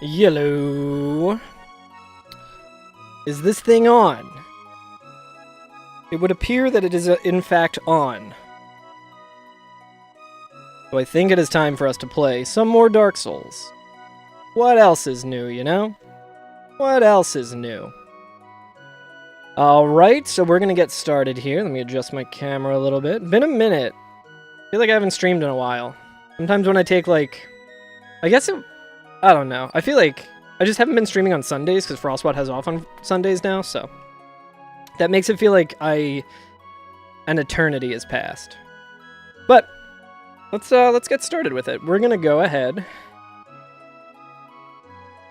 Yellow. Is this thing on? It would appear that it is in fact on. So I think it is time for us to play some more Dark Souls. What else is new, you know? What else is new? Alright, so we're gonna get started here. Let me adjust my camera a little bit. Been a minute. I feel like I haven't streamed in a while. Sometimes when I take, like... I don't know. I feel like I just haven't been streaming on Sundays because Frostbot has off on Sundays now, so... That makes it feel like an eternity has passed. But, let's get started with it. We're gonna go ahead.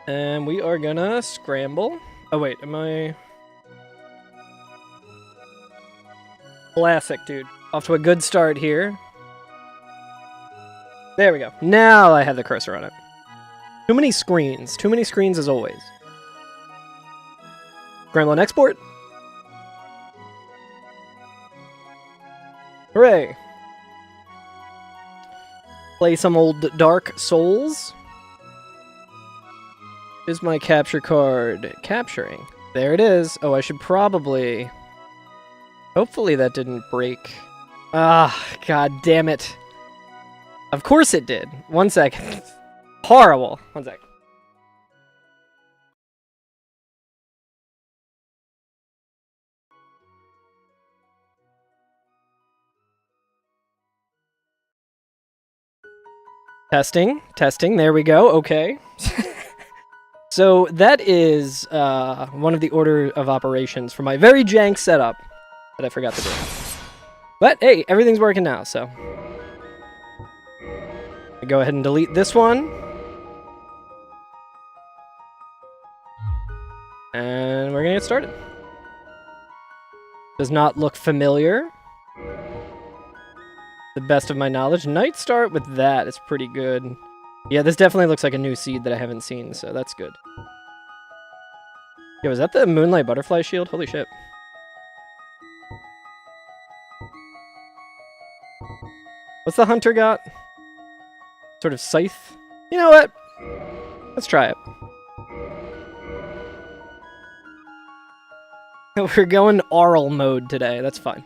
And we are gonna scramble. Oh wait, am I... Classic, dude. Off to a good start here. There we go. Now I have the cursor on it. Too many screens. Too many screens as always. Scramble and export. Hooray. Play some old Dark Souls. Is my capture card capturing? There it is. Oh, I should probably... Hopefully that didn't break. Ah, god damn it. Of course it did. 1 second. Horrible. 1 second. Testing. Testing. There we go. Okay. So that is one of the order of operations for my very jank setup that I forgot to do. But hey, everything's working now, so... Go ahead and delete this one. And we're gonna get started. Does not look familiar. The best of my knowledge. Night Start with that is pretty good. Yeah, this definitely looks like a new seed that I haven't seen, so that's good. Yo, is that the Moonlight Butterfly shield? Holy shit. What's the hunter got? Sort of scythe? You know what? Let's try it. We're going aural mode today. That's fine.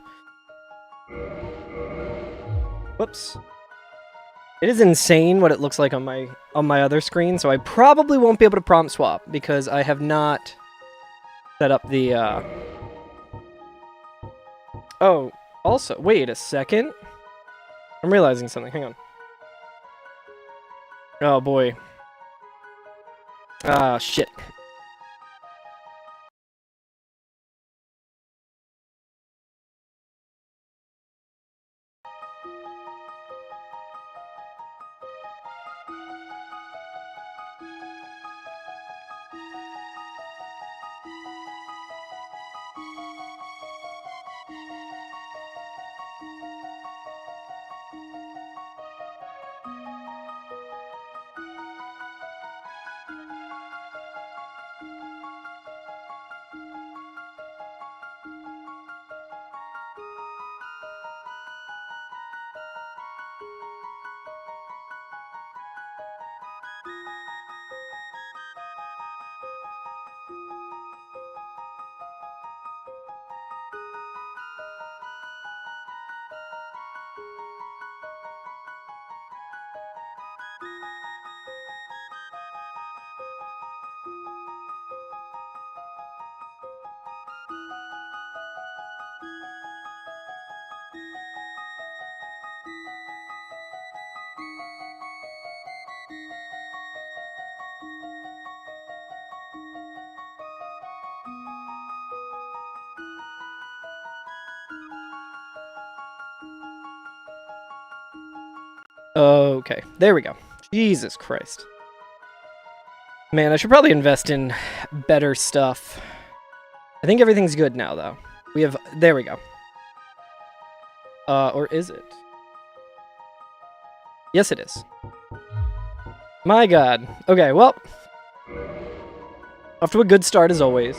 Whoops. It is insane what it looks like on my other screen, so I probably won't be able to prompt swap because I have not set up the Oh, also, wait a second. I'm realizing something. Hang on. Oh boy. Ah, shit. Okay, there we go. Jesus Christ. Man, I should probably invest in better stuff. I think everything's good now, though. We have... There we go. Or is it? Yes, it is. My god. Okay, well. Off to a good start, as always.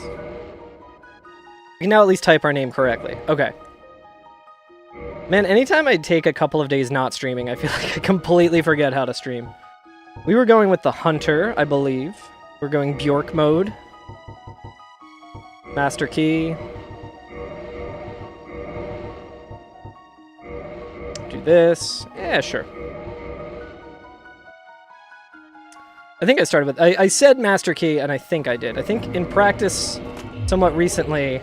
We can now at least type our name correctly. Okay. Man, anytime I take a couple of days not streaming, I feel like I completely forget how to stream. We were going with the Hunter, I believe. We're going Bjork mode. Master Key. Do this. Yeah, sure. I think I started with... I said Master Key, and I think I did. I think in practice, somewhat recently,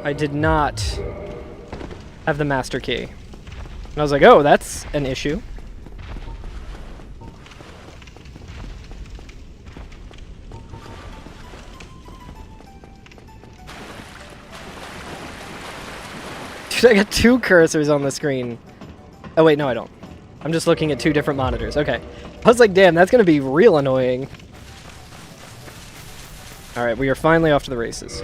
I did not have the Master Key. And I was like, oh, that's an issue. Dude, I got 2 cursors on the screen. Oh, wait, no, I don't. I'm just looking at 2 different monitors. Okay. I was like, damn, that's going to be real annoying. Alright, we are finally off to the races.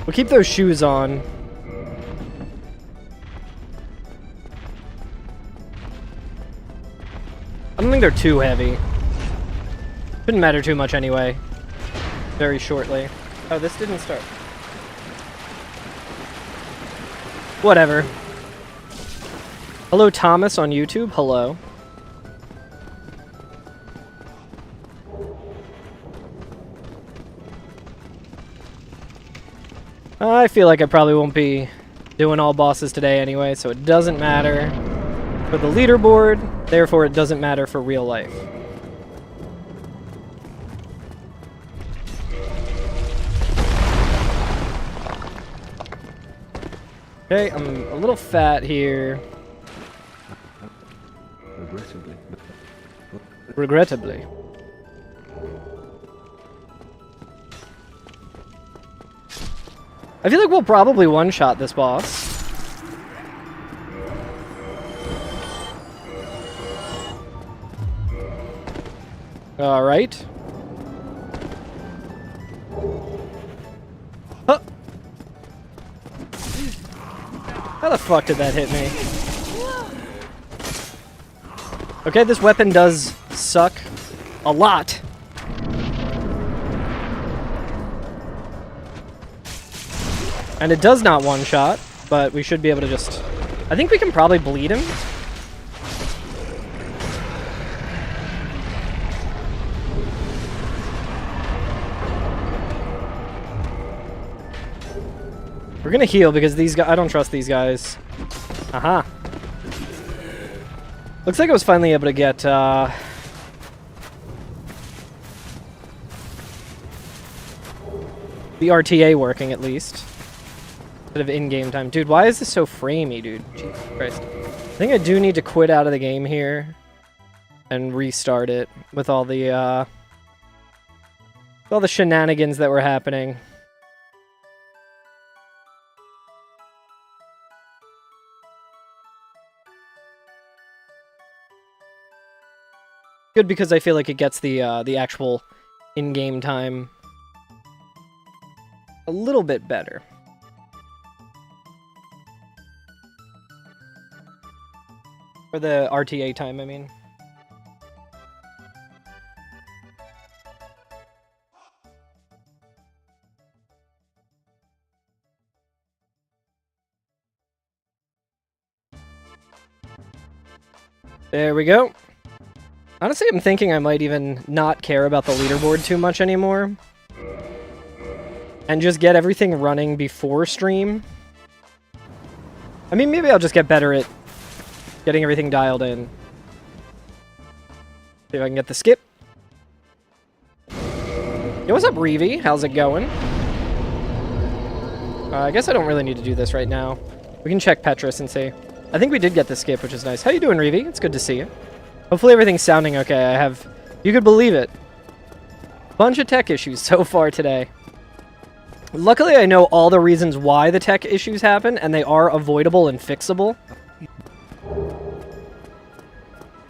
We'll keep those shoes on. I don't think they're too heavy. Shouldn't matter too much anyway. Very shortly. Oh, this didn't start. Whatever. Hello, Thomas on YouTube. Hello. I feel like I probably won't be doing all bosses today anyway, so it doesn't matter for the leaderboard, therefore it doesn't matter for real life. Okay, I'm a little fat here. Regrettably. I feel like we'll probably one-shot this boss. Alright. Huh. How the fuck did that hit me? Okay, this weapon does suck a lot. And it does not one-shot, but we should be able to just... I think we can probably bleed him. We're gonna heal because these guys... I don't trust these guys. Aha. Looks like I was finally able to get, the RTA working, at least. Bit of in-game time. Dude, why is this so framey, dude? Jesus Christ. I think I do need to quit out of the game here and restart it with all the shenanigans that were happening. Good, because I feel like it gets the actual in-game time a little bit better. Or the RTA time, I mean. There we go. Honestly, I'm thinking I might even not care about the leaderboard too much anymore. And just get everything running before stream. I mean, maybe I'll just get better at getting everything dialed in. See if I can get the skip. Yo, what's up, Reevy? How's it going? I guess I don't really need to do this right now. We can check Petrus and see. I think we did get the skip, which is nice. How you doing, Reevy? It's good to see you. Hopefully everything's sounding okay. I have... You could believe it. Bunch of tech issues so far today. Luckily, I know all the reasons why the tech issues happen, and they are avoidable and fixable.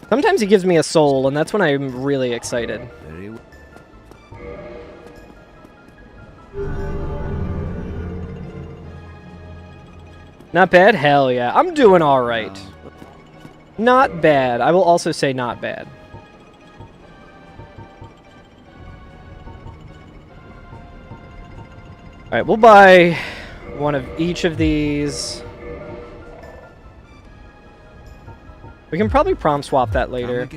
Sometimes he gives me a soul, and that's when I'm really excited. Not bad? Hell yeah. I'm doing alright. Not bad. I will also say not bad. Alright, we'll buy one of each of these. We can probably prompt swap that later.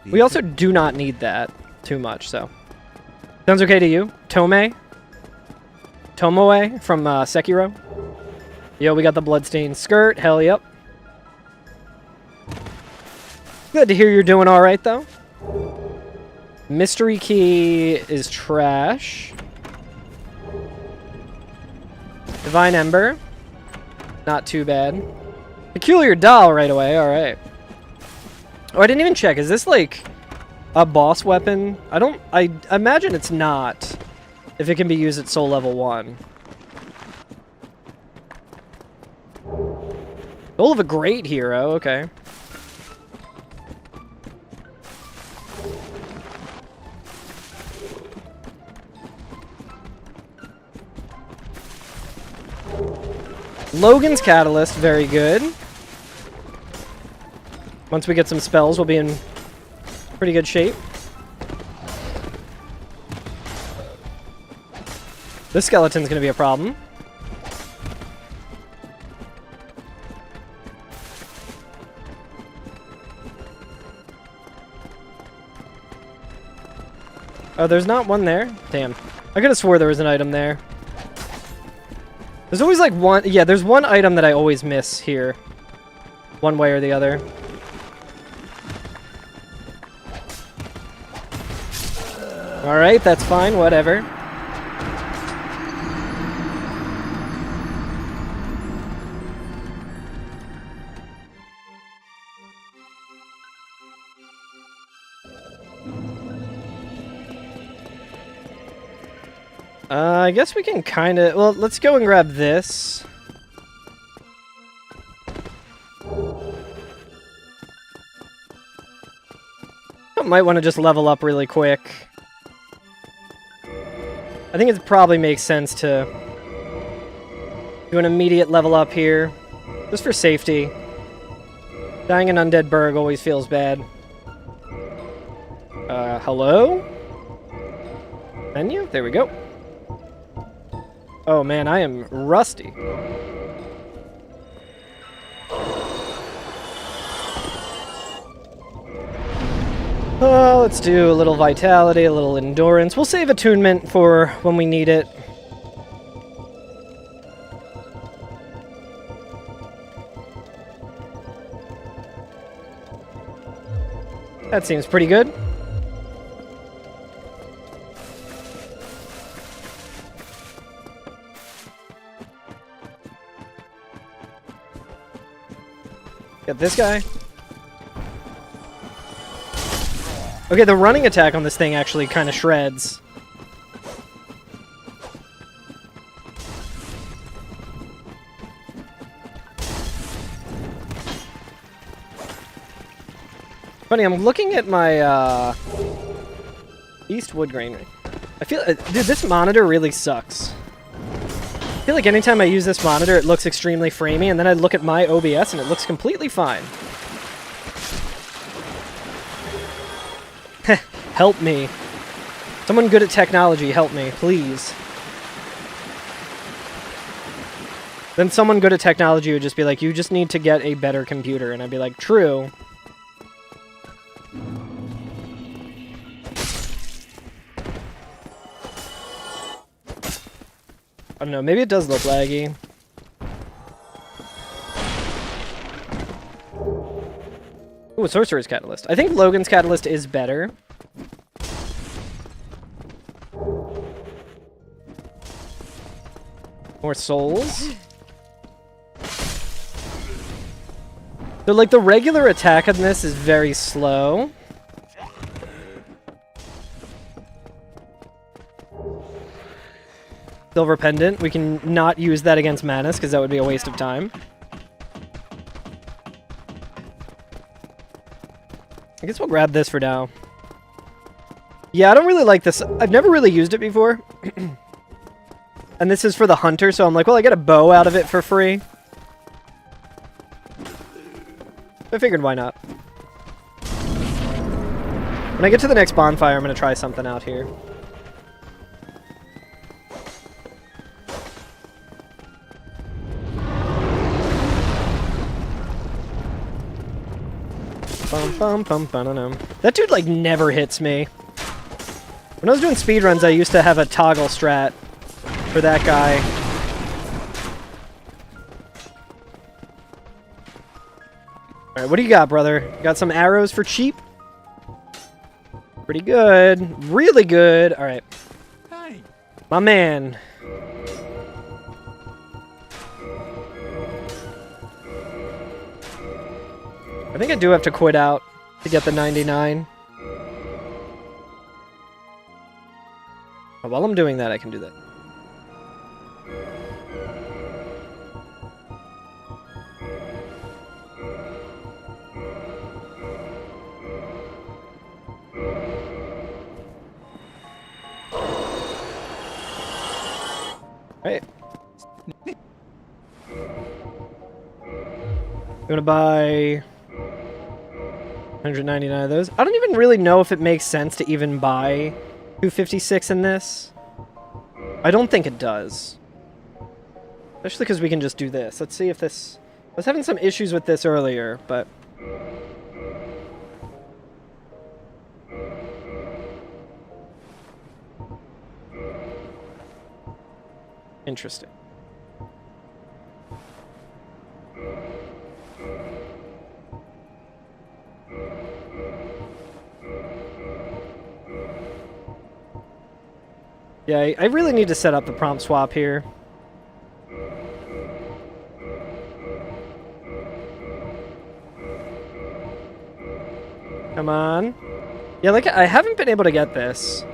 We also do not need that too much, so. Sounds okay to you? Tomoe from Sekiro. Yo, we got the bloodstained skirt. Hell yep. Good to hear you're doing all right, though. Mystery key is trash. Divine Ember. Not too bad. Peculiar doll right away. All right. Oh, I didn't even check. Is this like a boss weapon? I imagine it's not. If it can be used at soul level 1. Soul of a great hero. Okay. Logan's Catalyst, very good. Once we get some spells, we'll be in pretty good shape. This skeleton's gonna be a problem. Oh, there's not one there? Damn. I could have swore there was an item there. There's always like one... Yeah, there's one item that I always miss here. One way or the other. Alright, that's fine, whatever. I guess we can kind of... Well, let's go and grab this. I might want to just level up really quick. I think it probably makes sense to do an immediate level up here. Just for safety. Dying an undead Berg always feels bad. Hello? Menu? There we go. Oh man, I am rusty. Let's do a little vitality, a little endurance. We'll save attunement for when we need it. That seems pretty good. Got this guy. Okay, the running attack on this thing actually kind of shreds. Funny, I'm looking at my East Wood Grain. I feel, dude, this monitor really sucks. I feel like anytime I use this monitor, it looks extremely framey, and then I look at my OBS and it looks completely fine. Help me. Someone good at technology, help me, please. Then someone good at technology would just be like, you just need to get a better computer, and I'd be like, true. I don't know, maybe it does look laggy. Ooh, a Sorcerer's Catalyst. I think Logan's Catalyst is better. More souls. So, like, the regular attack on this is very slow. Silver Pendant. We can not use that against Manus, because that would be a waste of time. I guess we'll grab this for now. Yeah, I don't really like this. I've never really used it before. And this is for the hunter, so I'm like, well, I get a bow out of it for free. I figured, why not? When I get to the next bonfire, I'm going to try something out here. That dude, like, never hits me. When I was doing speedruns, I used to have a toggle strat for that guy. Alright, what do you got, brother? Got some arrows for cheap? Pretty good. Really good. Alright. Hey. My man. I think I do have to quit out to get the 99. While I'm doing that, I can do that. Right. I'm gonna buy 199 of those. I don't even really know if it makes sense to even buy 256 in this. I don't think it does. Especially because we can just do this. Let's see if this... I was having some issues with this earlier, but... Interesting. Yeah, I really need to set up the prompt swap here. Come on. Yeah, like, I haven't been able to get this.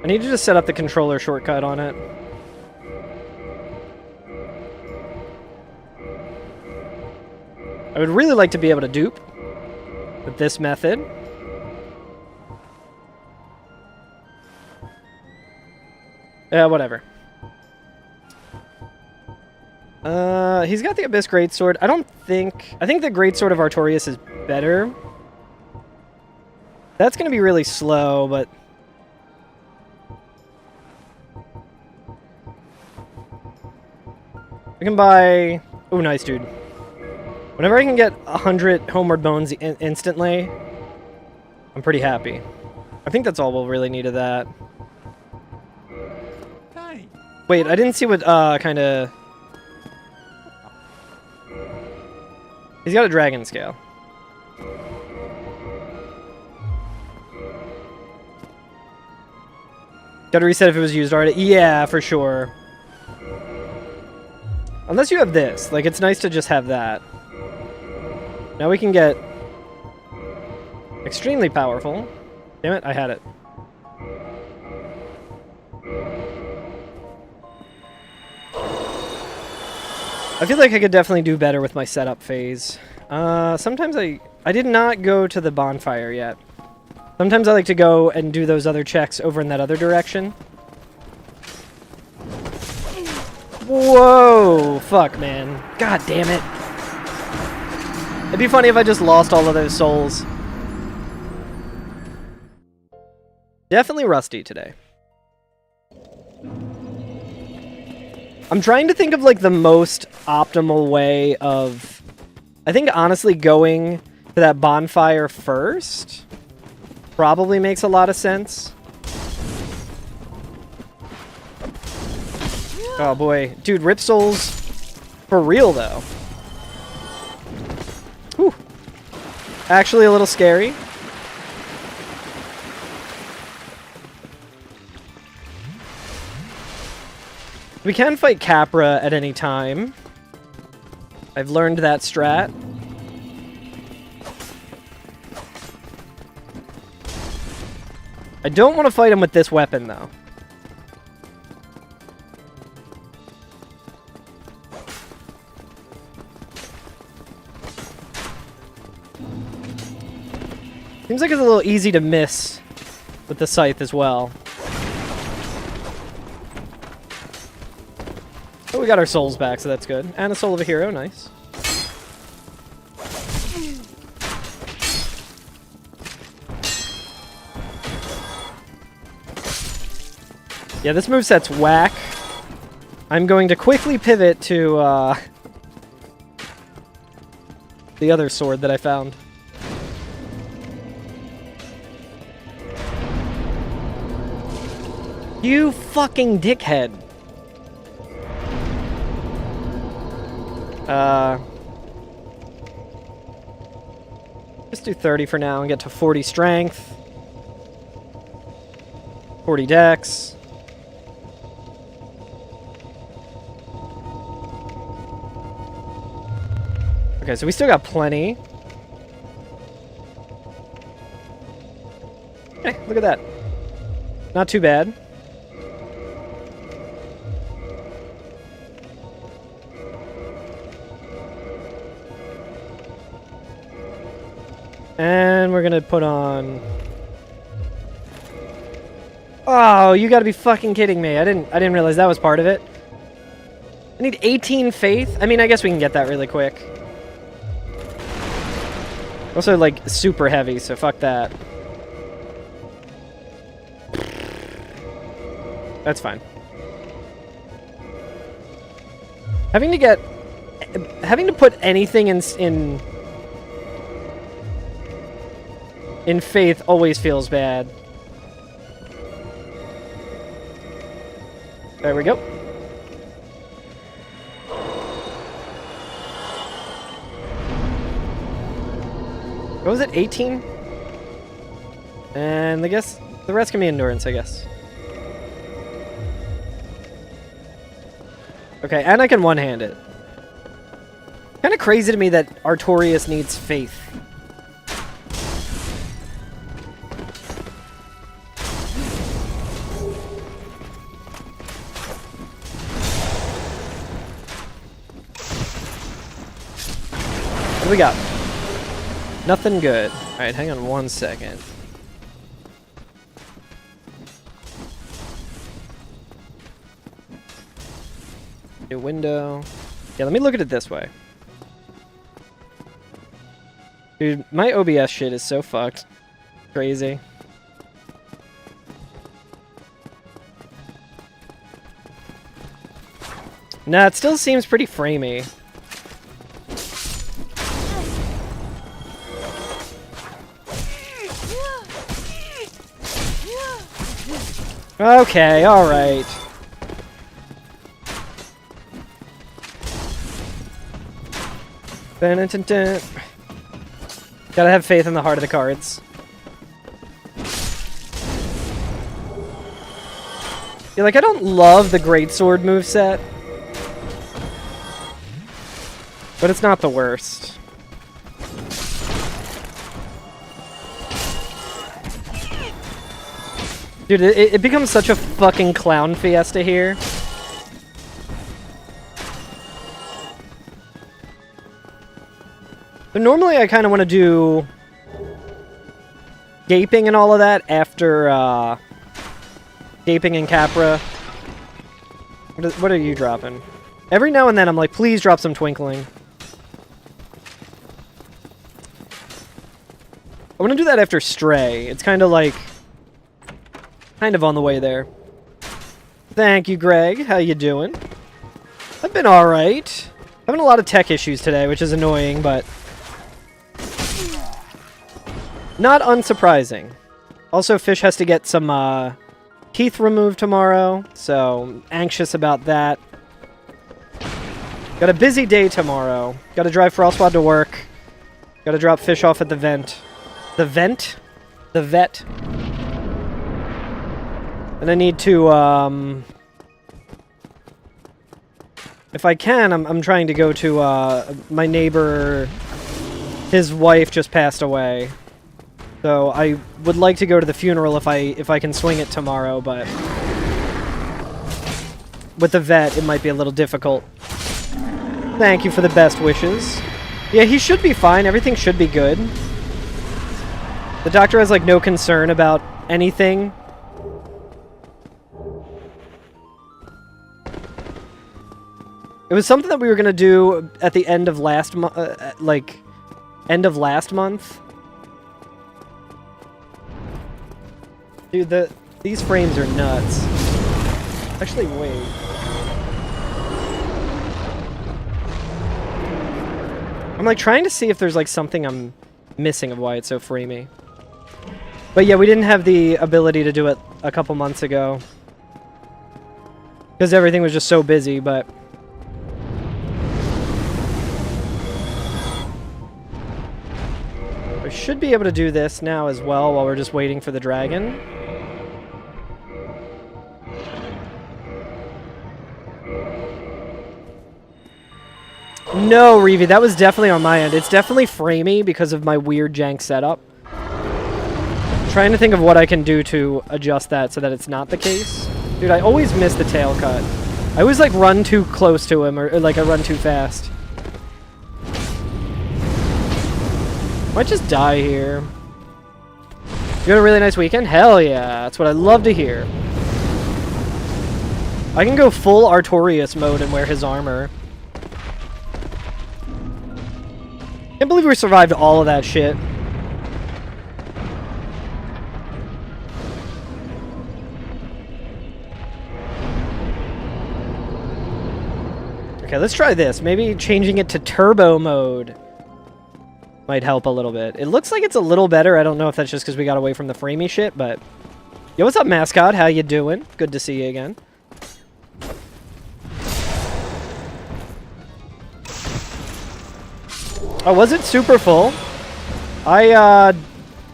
I need to just set up the controller shortcut on it. I would really like to be able to dupe with this method. Yeah, whatever. He's got the Abyss Greatsword. I think the Greatsword of Artorias is better. That's gonna be really slow, but... I can buy... Oh, nice, dude. Whenever I can get 100 Homeward Bones instantly, I'm pretty happy. I think that's all we'll really need of that. Hey. Wait, I didn't see what, kind of... He's got a dragon scale. Gotta reset if it was used already. Yeah, for sure. Unless you have this. Like, it's nice to just have that. Now we can get extremely powerful. Damn it, I had it. I feel like I could definitely do better with my setup phase. Sometimes I did not go to the bonfire yet. Sometimes I like to go and do those other checks over in that other direction. Whoa! Fuck, man. God damn it. It'd be funny if I just lost all of those souls. Definitely rusty today. I'm trying to think of, like, the most optimal way of... I think, honestly, going to that bonfire first probably makes a lot of sense. Oh, boy. Dude, Rip Souls for real, though. Whew. Actually a little scary. We can fight Capra at any time. I've learned that strat. I don't want to fight him with this weapon, though. Seems like it's a little easy to miss with the scythe as well. Oh, we got our souls back, so that's good. And a soul of a hero, nice. Yeah, this moveset's whack. I'm going to quickly pivot to the other sword that I found. You fucking dickhead. Just do 30 for now and get to 40 strength. 40 dex. Okay, so we still got plenty. Hey, look at that. Not too bad. And we're gonna put on... Oh, you gotta be fucking kidding me. I didn't realize that was part of it. I need 18 faith? I mean, I guess we can get that really quick. Also, like, super heavy, so fuck that. That's fine. Having to put anything in faith always feels bad. There we go. What was it? 18? And I guess the rest can be endurance, I guess. Okay, and I can one-hand it. Kind of crazy to me that Artorias needs faith. What do we got? Nothing good. Alright, hang on one second. New window. Yeah, let me look at it this way. Dude, my OBS shit is so fucked. Crazy. Nah, it still seems pretty framey. Okay, alright. Gotta have faith in the heart of the cards. Yeah, like, I don't love the greatsword moveset, but it's not the worst. Dude, it becomes such a fucking clown fiesta here. But normally I kind of want to do Gaping and all of that after Gaping and Capra. What are you dropping? Every now and then I'm like, please drop some Twinkling. I want to do that after Stray. It's kind of like... kind of on the way there. Thank you, Greg. How you doing? I've been alright. Having a lot of tech issues today, which is annoying, but... not unsurprising. Also, Fish has to get some teeth removed tomorrow, so anxious about that. Got a busy day tomorrow. Got to drive Frostwad to work. Got to drop Fish off at the vent. The vent? The vet. And I need to, if I can, I'm trying to go to, my neighbor, his wife just passed away. So I would like to go to the funeral if I can swing it tomorrow, but with the vet, it might be a little difficult. Thank you for the best wishes. Yeah, he should be fine. Everything should be good. The doctor has, like, no concern about anything. It was something that we were gonna do at the end of last month, end of last month. Dude, these frames are nuts. Actually, wait. I'm like trying to see if there's like something I'm missing of why it's so framey. But yeah, we didn't have the ability to do it a couple months ago. because everything was just so busy, but... We should be able to do this now as well while we're just waiting for the dragon. No, Reevy, that was definitely on my end. It's definitely framey because of my weird jank setup. Trying to think of what I can do to adjust that so that it's not the case. Dude, I always miss the tail cut. I always, like, run too close to him, or like, I run too fast. Might just die here. You had a really nice weekend? Hell yeah, that's what I love to hear. I can go full Artorias mode and wear his armor. Can't believe we survived all of that shit. Okay, let's try this. Maybe changing it to turbo mode might help a little bit. It looks like it's a little better. I don't know if that's just because we got away from the framey shit, but... Yo, what's up, mascot? How you doing? Good to see you again. Oh, was it super full? I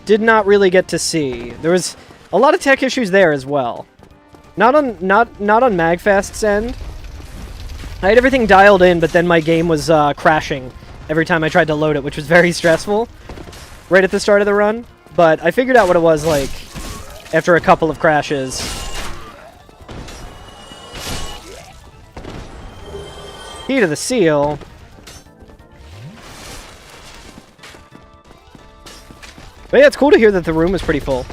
did not really get to see. There was a lot of tech issues there as well. Not on Magfast's end. I had everything dialed in, but then my game was crashing every time I tried to load it, which was very stressful right at the start of the run. But I figured out what it was like after a couple of crashes. Key to the seal. But yeah, it's cool to hear that the room is pretty full.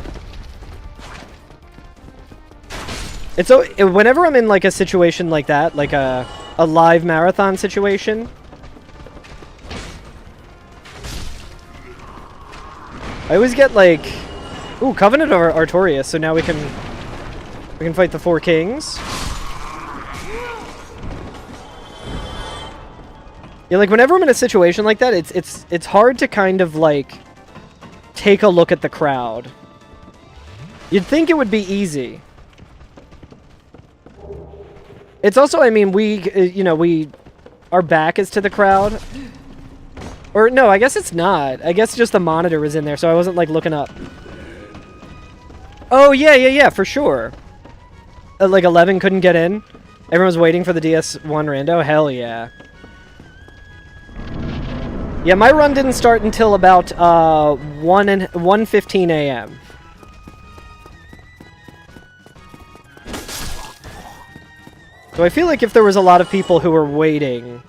It's so whenever I'm in like a situation like that, like a live marathon situation, I always get like, ooh, Covenant of Artorias. So now we can fight the Four Kings. Yeah, like whenever I'm in a situation like that, it's hard to kind of like take a look at the crowd. You'd think it would be easy. It's also, I mean, our back is to the crowd. Or, no, I guess it's not. I guess just the monitor was in there, so I wasn't, like, looking up. Oh, yeah, for sure. Like, 11 couldn't get in. Everyone was waiting for the DS1 rando. Hell yeah. Yeah, my run didn't start until about 1:15 a.m. So I feel like if there was a lot of people who were waiting,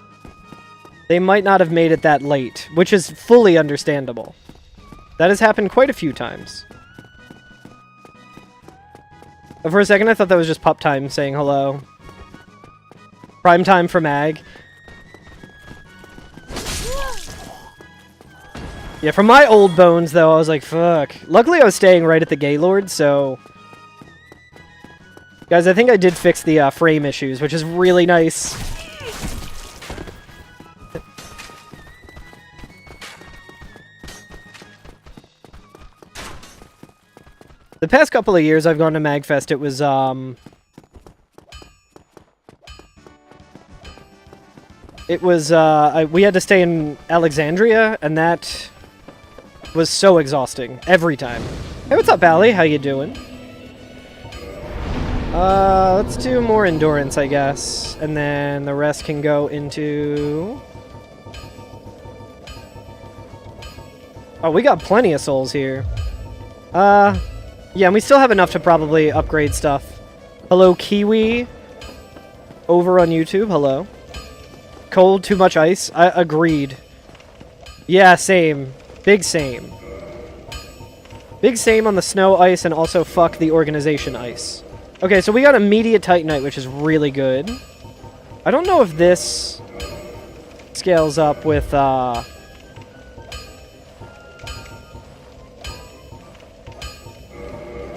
they might not have made it that late, which is fully understandable. That has happened quite a few times. But for a second, I thought that was just Pup Time saying hello. Prime time for Mag. Yeah, from my old bones, though, I was like, fuck. Luckily, I was staying right at the Gaylord, so... Guys, I think I did fix the frame issues, which is really nice. The past couple of years I've gone to Magfest, it was, we had to stay in Alexandria, and that was so exhausting every time. Hey, what's up, Allie? How you doing? Let's do more endurance, I guess. And then the rest can go into... Oh, we got plenty of souls here. Yeah, and we still have enough to probably upgrade stuff. Hello, Kiwi. Over on YouTube, hello. Cold, too much ice? Agreed. Yeah, same. Big same. Big same on the snow ice, and also fuck the organization ice. Okay, so we got immediate Titanite, which is really good. I don't know if this scales up with, I'll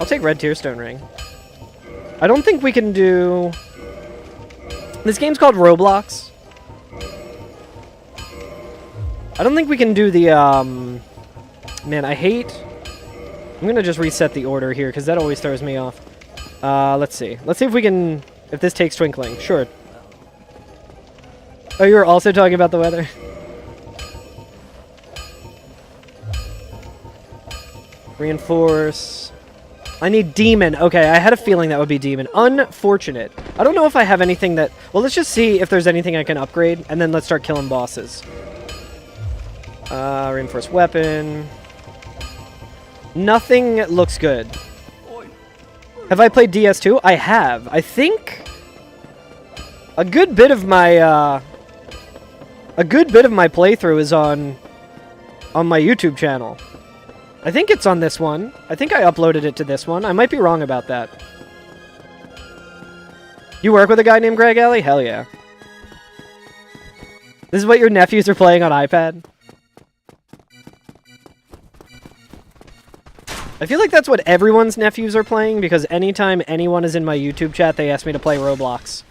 take Red Tearstone Ring. I don't think we can do... This game's called Roblox. I don't think we can do the, Man, I hate... I'm gonna just reset the order here, because that always throws me off. Let's see. Let's see if we can If this takes twinkling, sure. Oh, you were also talking about the weather? Reinforce. I need demon. Okay, I had a feeling that would be demon. Unfortunate. I don't know if I have anything that... Well, let's just see if there's anything I can upgrade, and then let's start killing bosses. Reinforce weapon. Nothing looks good. Have I played DS2? I have. I think a good bit of my playthrough is on my YouTube channel. I think it's on this one. I think I uploaded it to this one. I might be wrong about that. You work with a guy named Greg Alley? Hell yeah. This is what your nephews are playing on iPad? I feel like that's what everyone's nephews are playing, because anytime anyone is in my YouTube chat, they ask me to play Roblox.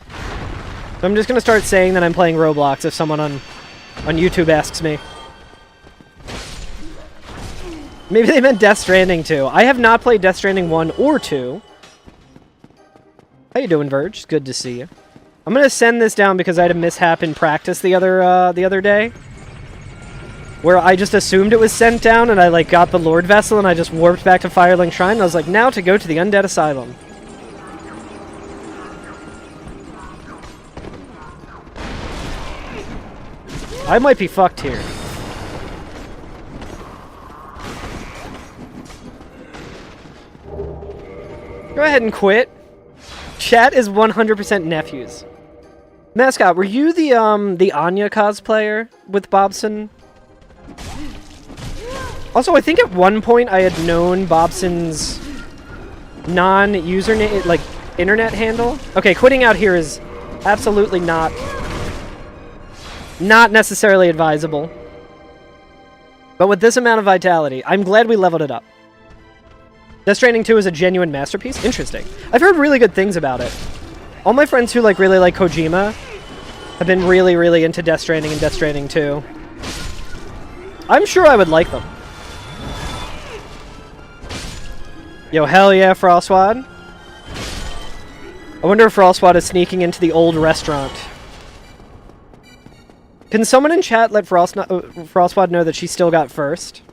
So I'm just going to start saying that I'm playing Roblox if someone on YouTube asks me. Maybe they meant Death Stranding 2. I have not played Death Stranding 1 or 2. How you doing, Verge? Good to see you. I'm going to send this down because I had a mishap in practice the other day, where I just assumed it was sent down, and I like got the Lord Vessel, and I just warped back to Firelink Shrine, and I was like, now to go to the Undead Asylum. I might be fucked here. Go ahead and quit. Chat is 100% nephews. Mascot, were you the Anya cosplayer with Bobson? Also, I think at one point I had known Bobson's non-username, like, internet handle. Okay, quitting out here is absolutely not necessarily advisable. But with this amount of vitality, I'm glad we leveled it up. Death Stranding 2 is a genuine masterpiece? Interesting. I've heard really good things about it. All my friends who really like Kojima have been really, really into Death Stranding and Death Stranding 2. I'm sure I would like them. Yo, hell yeah, Frostwad. I wonder if Frostwad is sneaking into the old restaurant. Can someone in chat let Frostwad know that she still got first?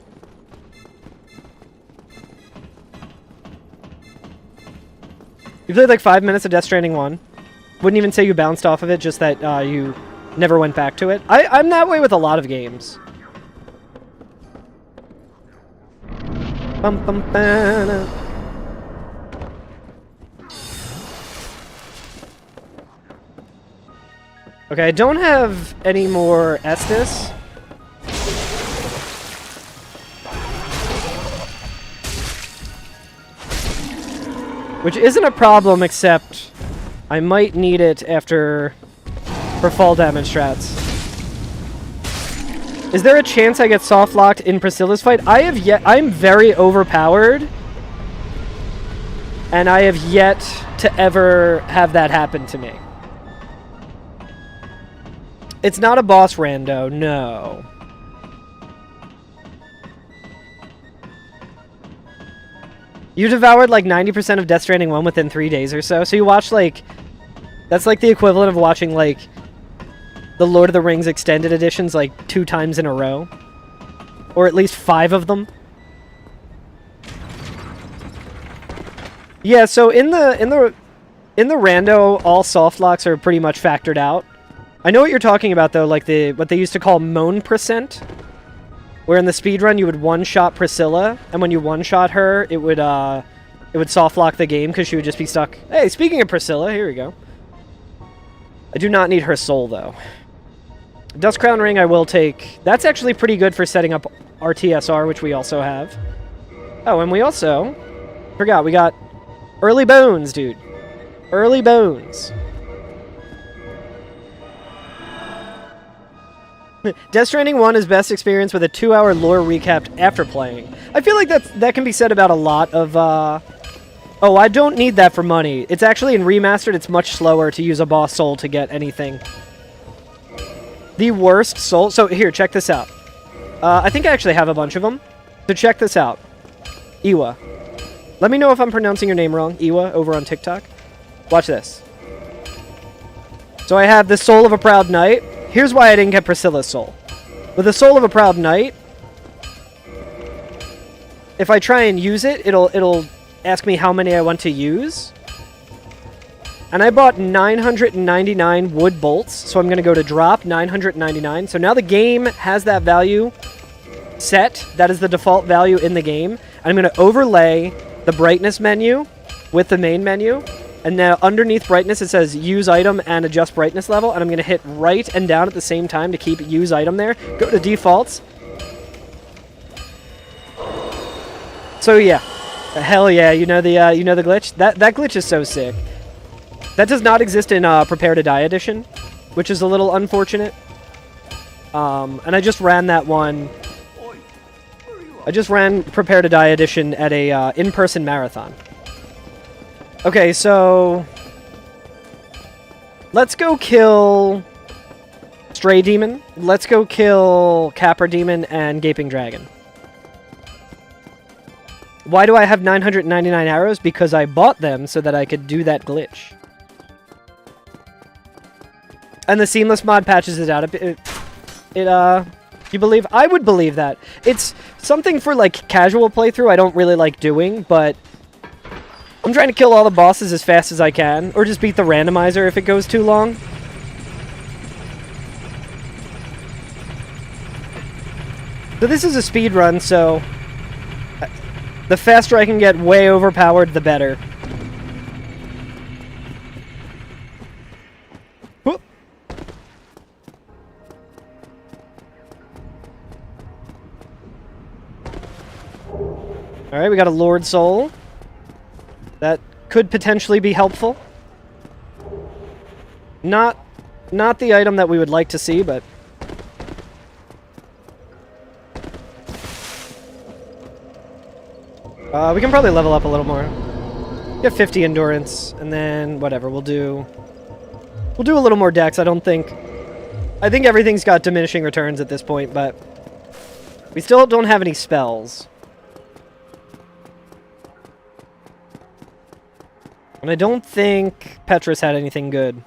You played like 5 minutes of Death Stranding 1. Wouldn't even say you bounced off of it, just that you never went back to it. I'm that way with a lot of games. Bum, bum, ba-na. Okay, I don't have any more Estus. Which isn't a problem, except I might need it for fall damage strats. Is there a chance I get soft locked in Priscilla's fight? I'm very overpowered, and I have yet to ever have that happen to me. It's not a boss rando, no. You devoured like 90% of Death Stranding 1 within 3 days or so. So you watched like... That's like the equivalent of watching like the Lord of the Rings extended editions like 2 times in a row. Or at least 5 of them. Yeah, so in the rando, all soft locks are pretty much factored out. I know what you're talking about though, like what they used to call moan percent. Where in the speedrun you would one-shot Priscilla, and when you one-shot her, it would soft lock the game because she would just be stuck. Hey, speaking of Priscilla, here we go. I do not need her soul though. Dust Crown Ring I will take. That's actually pretty good for setting up RTSR, which we also have. Oh, and we also forgot we got Early Bones, dude. Early Bones. Death Stranding 1 is best experience with a 2-hour lore recap after playing. I feel like that can be said about a lot of, Oh, I don't need that for money. It's actually in Remastered, it's much slower to use a boss soul to get anything. The worst soul... So, here, check this out. I think I actually have a bunch of them. So check this out. Iwa. Let me know if I'm pronouncing your name wrong. Iwa, over on TikTok. Watch this. So I have the Soul of a Proud Knight. Here's why I didn't get Priscilla's soul. With the Soul of a Proud Knight, if I try and use it, it'll ask me how many I want to use. And I bought 999 wood bolts, so I'm going to go to drop 999. So now the game has that value set. That is the default value in the game. And I'm going to overlay the brightness menu with the main menu. And now underneath brightness, it says use item and adjust brightness level. And I'm going to hit right and down at the same time to keep use item there. Go to defaults. So yeah. Hell yeah, you know the glitch? That glitch is so sick. That does not exist in Prepare to Die edition, which is a little unfortunate. And I just ran that one. I just ran Prepare to Die edition at a in-person marathon. Okay, so let's go kill Stray Demon. Let's go kill Capper Demon and Gaping Dragon. Why do I have 999 arrows? Because I bought them so that I could do that glitch. And the seamless mod patches it out. You believe? I would believe that. It's something for, like, casual playthrough I don't really like doing, but I'm trying to kill all the bosses as fast as I can, or just beat the randomizer if it goes too long. So this is a speed run, so the faster I can get way overpowered, the better. Alright, we got a Lord Soul. That could potentially be helpful. Not the item that we would like to see, but we can probably level up a little more. Get 50 endurance, and then whatever, we'll do a little more dex. I think everything's got diminishing returns at this point, but we still don't have any spells. And I don't think Petrus had anything good.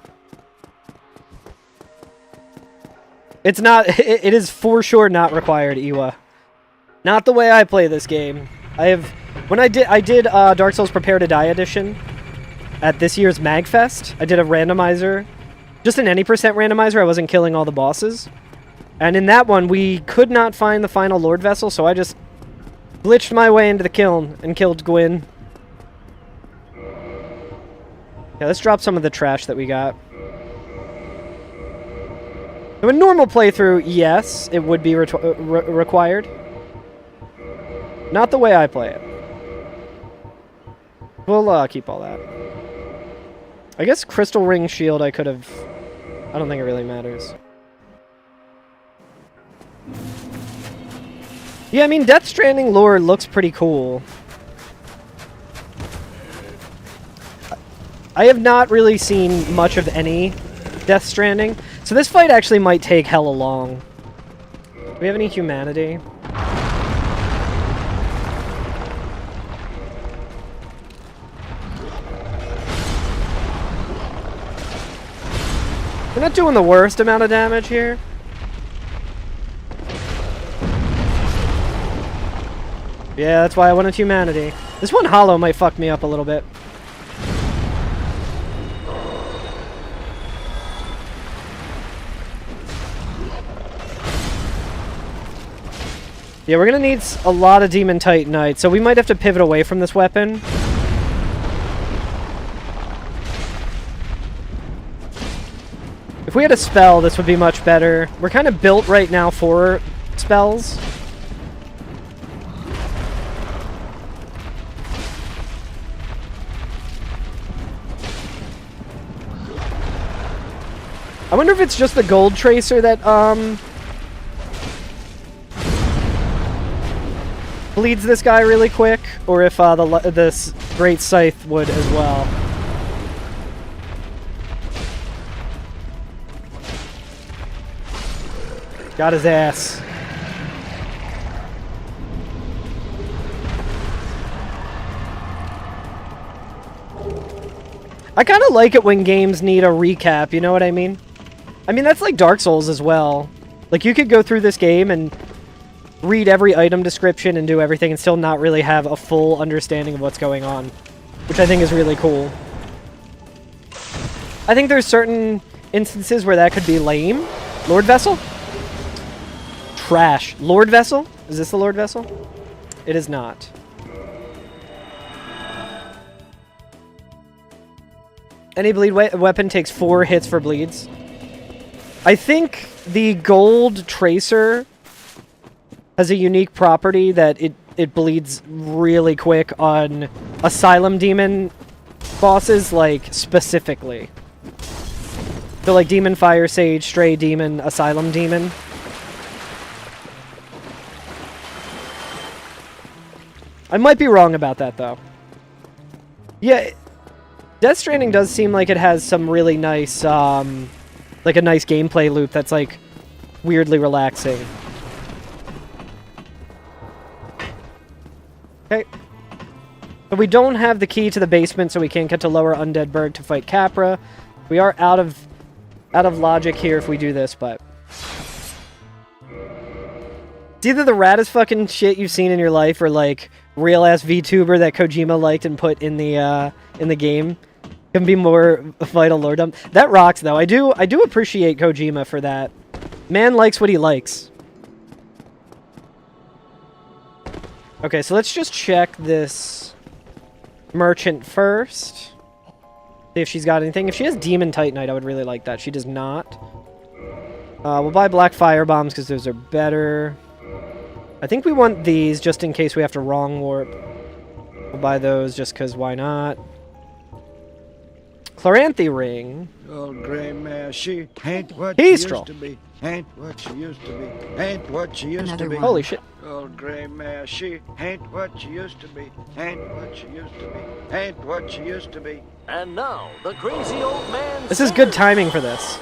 It's not, it is for sure not required, Iwa. Not the way I play this game. When I did Dark Souls Prepare to Die edition at this year's MagFest. I did a randomizer, just an any percent randomizer. I wasn't killing all the bosses. And in that one, we could not find the final Lord Vessel, so I just glitched my way into the kiln and killed Gwyn. Yeah, let's drop some of the trash that we got. So in normal playthrough, yes, it would be required. Not the way I play it. We'll keep all that. I guess Crystal Ring Shield I could have... I don't think it really matters. Yeah, I mean, Death Stranding lore looks pretty cool. I have not really seen much of any Death Stranding, so this fight actually might take hella long. Do we have any humanity? We're not doing the worst amount of damage here. Yeah, that's why I wanted humanity. This one hollow might fuck me up a little bit. Yeah, we're gonna need a lot of Demon Titanite, so we might have to pivot away from this weapon. If we had a spell, this would be much better. We're kind of built right now for spells. I wonder if it's just the gold tracer that, bleeds this guy really quick, or if this great scythe would as well. Got his ass. I kind of like it when games need a recap, you know what I mean? I mean, that's like Dark Souls as well. Like, you could go through this game and read every item description and do everything and still not really have a full understanding of what's going on, which I think is really cool. I think there's certain instances where that could be lame. Lord Vessel? Trash. Lord Vessel? Is this the Lord Vessel? It is not. Any bleed weapon takes 4 hits for bleeds. I think the gold tracer has a unique property that it bleeds really quick on Asylum Demon bosses, like, specifically. So, like, Demon Fire Sage, Stray Demon, Asylum Demon. I might be wrong about that, though. Yeah, Death Stranding does seem like it has some really nice, like a nice gameplay loop that's, like, weirdly relaxing. Okay. But we don't have the key to the basement, so we can't get to Lower Undead Berg to fight Capra. We are out of logic here if we do this, but... It's either the raddest fucking shit you've seen in your life, or, like, real-ass VTuber that Kojima liked and put in the game. Can be more vital lordom. That rocks, though. I do appreciate Kojima for that. Man likes what he likes. Okay, so let's just check this merchant first. See if she's got anything. If she has Demon Titanite, I would really like that. She does not. We'll buy Black Fire Bombs because those are better. I think we want these just in case we have to wrong warp. We'll buy those just because why not? Chloranthy Ring. Old gray mare, she ain't what she used to be. Ain't what she used to be. Ain't what she used to be. Holy shit. Old gray mare, she ain't what she used to be. Ain't what she used to be. Ain't what she used to be. And now, the crazy old man. This is good timing for this.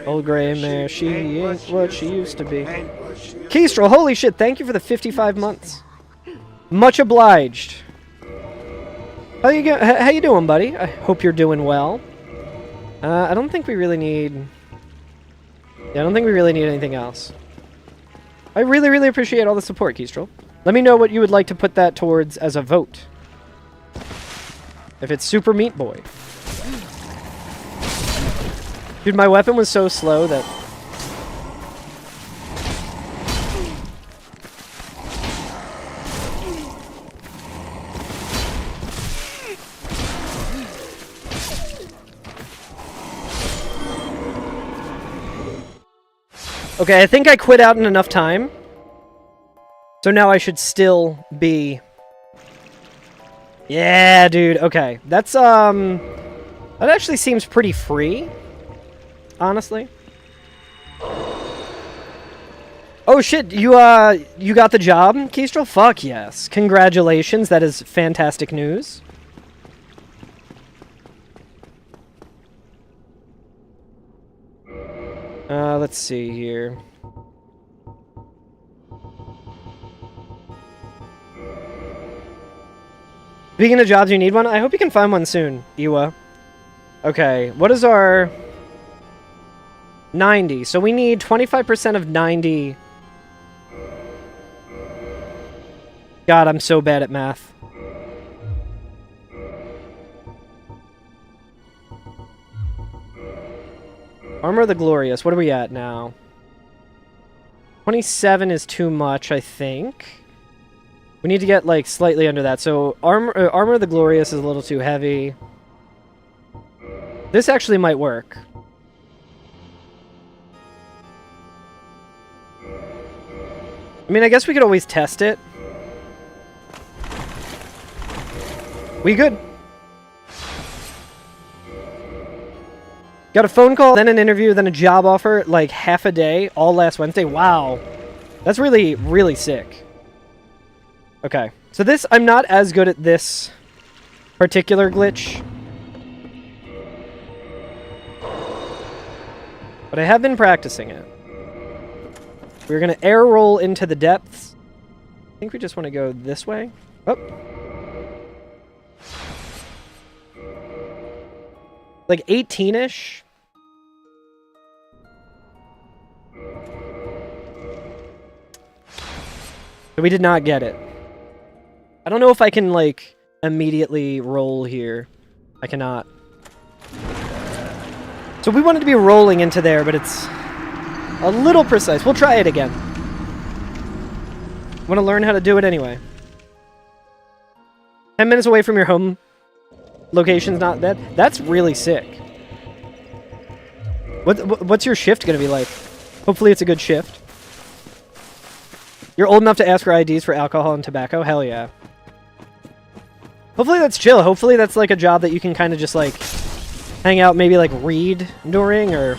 Old gray mare, she ain't what she used to be. Kestrel, holy shit, thank you for the 55 months. Much obliged. How you doing, buddy? I hope you're doing well. I don't think we really need... Yeah, I don't think we really need anything else. I really, really appreciate all the support, Kestrel. Let me know what you would like to put that towards as a vote. If it's Super Meat Boy. Dude, my weapon was so slow that... Okay, I think I quit out in enough time. So now I should still be... Yeah, dude, okay. That's, that actually seems pretty free. Honestly. Oh shit, you got the job, Kestrel? Fuck yes. Congratulations, that is fantastic news. Let's see here. Speaking of jobs, you need one? I hope you can find one soon, Iwa. Okay, what is our... 90. So we need 25% of 90. God, I'm so bad at math. Armor of the Glorious. What are we at now? 27 is too much, I think. We need to get, like, slightly under that. So, Armor of the Glorious is a little too heavy. This actually might work. I mean, I guess we could always test it. We good. Got a phone call, then an interview, then a job offer, like half a day, all last Wednesday. Wow. That's really, really sick. Okay. So this, I'm not as good at this particular glitch. But I have been practicing it. We're going to air roll into the depths. I think we just want to go this way. Oh. Like 18-ish? We did not get it. I don't know if I can, like, immediately roll here. I cannot. So we wanted to be rolling into there, but it's a little precise. We'll try it again. Want to learn how to do it anyway. 10 minutes away from your home location's not bad. That's really sick. What's your shift going to be like? Hopefully it's a good shift. You're old enough to ask for IDs for alcohol and tobacco? Hell yeah. Hopefully that's chill. Hopefully that's like a job that you can kind of just like hang out, maybe like read during, or...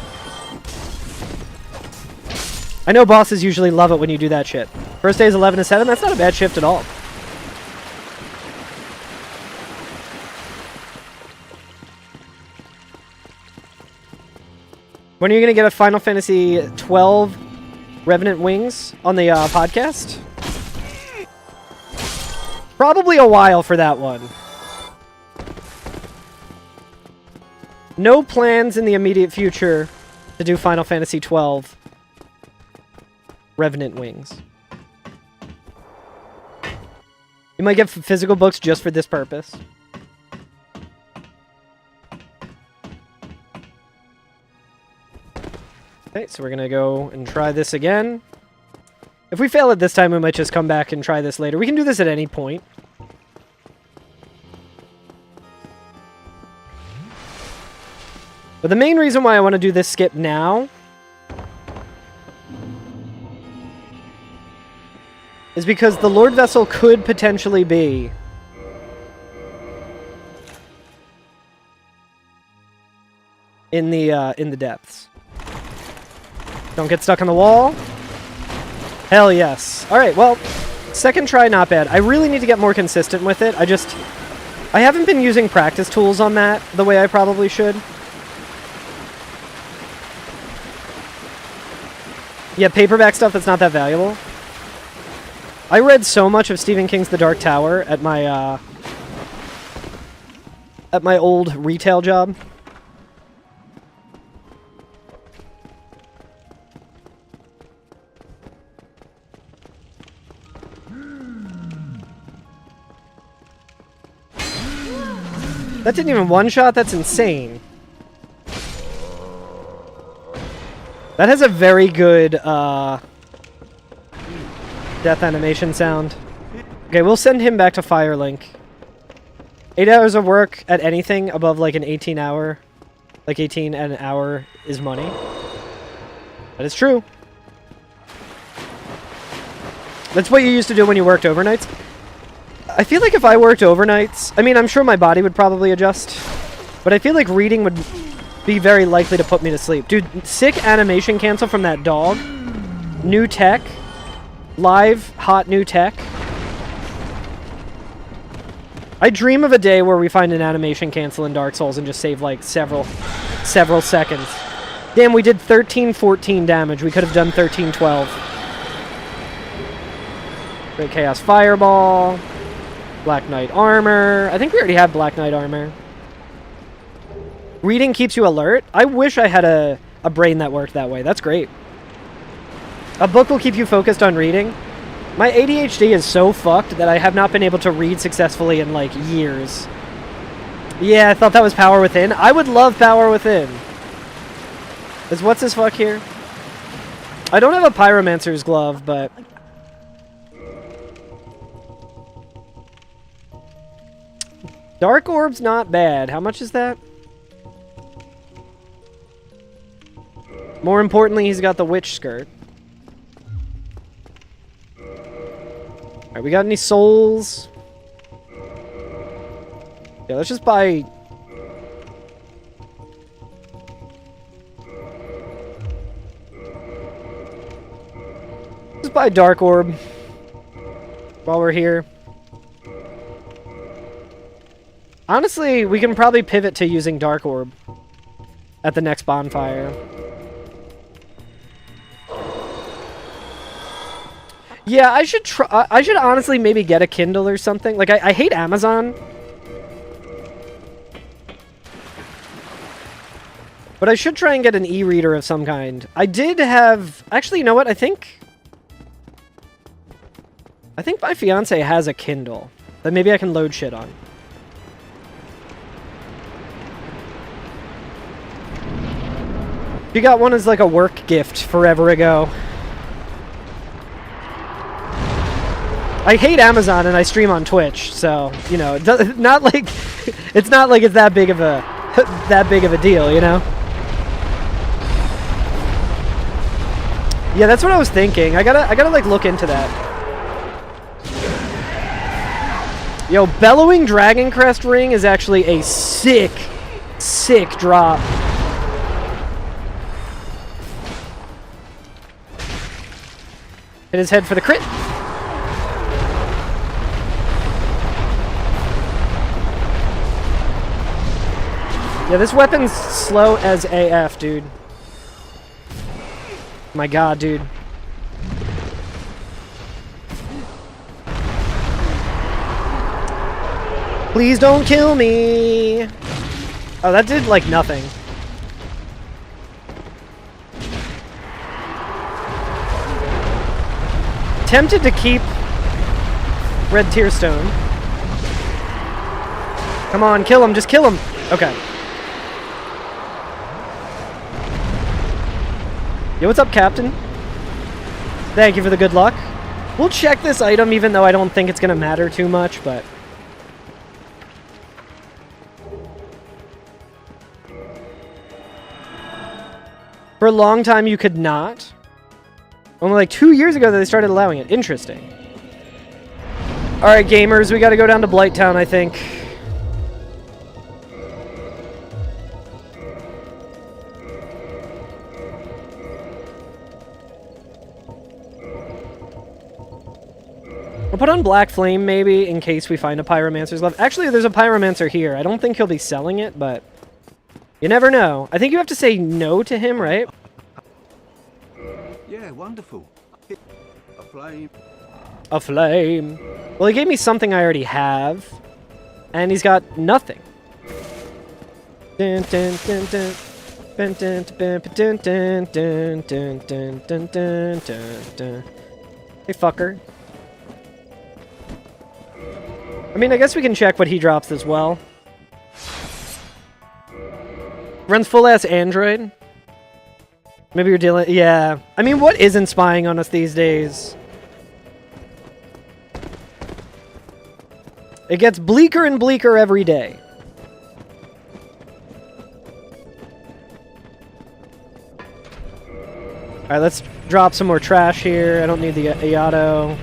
I know bosses usually love it when you do that shit. First day is 11 to 7? That's not a bad shift at all. When are you going to get a Final Fantasy 12 Revenant Wings on the podcast? Probably a while for that one. No plans in the immediate future to do Final Fantasy 12 Revenant Wings. You might get physical books just for this purpose. Okay, so we're gonna go and try this again. If we fail it this time, we might just come back and try this later. We can do this at any point. But the main reason why I want to do this skip now is because the Lord Vessel could potentially be in the depths. Don't get stuck on the wall. Hell yes. Alright, well, second try, not bad. I really need to get more consistent with it. I haven't been using practice tools on that the way I probably should. Yeah, paperback stuff that's not that valuable. I read so much of Stephen King's The Dark Tower at my old retail job. That didn't even one-shot? That's insane. That has a very good, death animation sound. Okay, we'll send him back to Firelink. 8 hours of work at anything above, like, an 18-hour... Like, 18 an hour is money. That is true. That's what you used to do when you worked overnights. I feel like if I worked overnights... I mean, I'm sure my body would probably adjust. But I feel like reading would be very likely to put me to sleep. Dude, sick animation cancel from that dog. New tech. Live, hot new tech. I dream of a day where we find an animation cancel in Dark Souls and just save, like, several seconds. Damn, we did 13-14 damage. We could have done 13-12. Great Chaos Fireball. Black Knight Armor. I think we already have Black Knight Armor. Reading keeps you alert. I wish I had a brain that worked that way. That's great. A book will keep you focused on reading. My ADHD is so fucked that I have not been able to read successfully in, like, years. Yeah, I thought that was Power Within. I would love Power Within. Is what's his fuck here? I don't have a Pyromancer's glove, but... Dark Orb's not bad. How much is that? More importantly, he's got the Witch Skirt. Alright, we got any souls? Yeah, let's just buy... Let's buy Dark Orb while we're here. Honestly, we can probably pivot to using Dark Orb at the next bonfire. Yeah, I should try. I should honestly maybe get a Kindle or something. Like, I hate Amazon. But I should try and get an e-reader of some kind. I did have... Actually, you know what? I think my fiance has a Kindle that maybe I can load shit on. She got one as like a work gift forever ago. I hate Amazon and I stream on Twitch, so you know, not like it's not like it's that big of a deal, you know. Yeah, that's what I was thinking. I gotta like look into that. Yo, Bellowing Dragon Crest Ring is actually a sick drop. Hit his head for the crit. Yeah, this weapon's slow as AF, dude. My god, dude. Please don't kill me. Oh, that did, like, nothing. Tempted to keep Red Tearstone. Come on, kill him. Just kill him. Okay. Yo, what's up, Captain? Thank you for the good luck. We'll check this item, even though I don't think it's going to matter too much, but... For a long time, you could not. Only like 2 years ago that they started allowing it. Interesting. Alright, gamers, we gotta go down to Blighttown, I think. We'll put on Black Flame, maybe, in case we find a Pyromancer's Glove. Actually, there's a Pyromancer here. I don't think he'll be selling it, but... You never know. I think you have to say no to him, right? Yeah, wonderful. A flame. A flame. Well, he gave me something I already have. And he's got nothing. Dun, dun, dun, dun. Dun, dun, dun, dun, dun, dun, dun, dun, dun, dun, dun, dun. Hey, fucker. I mean, I guess we can check what he drops as well. Runs full-ass Android. Maybe you're dealing... Yeah. I mean, what isn't spying on us these days? It gets bleaker and bleaker every day. Alright, let's drop some more trash here. I don't need the Iato.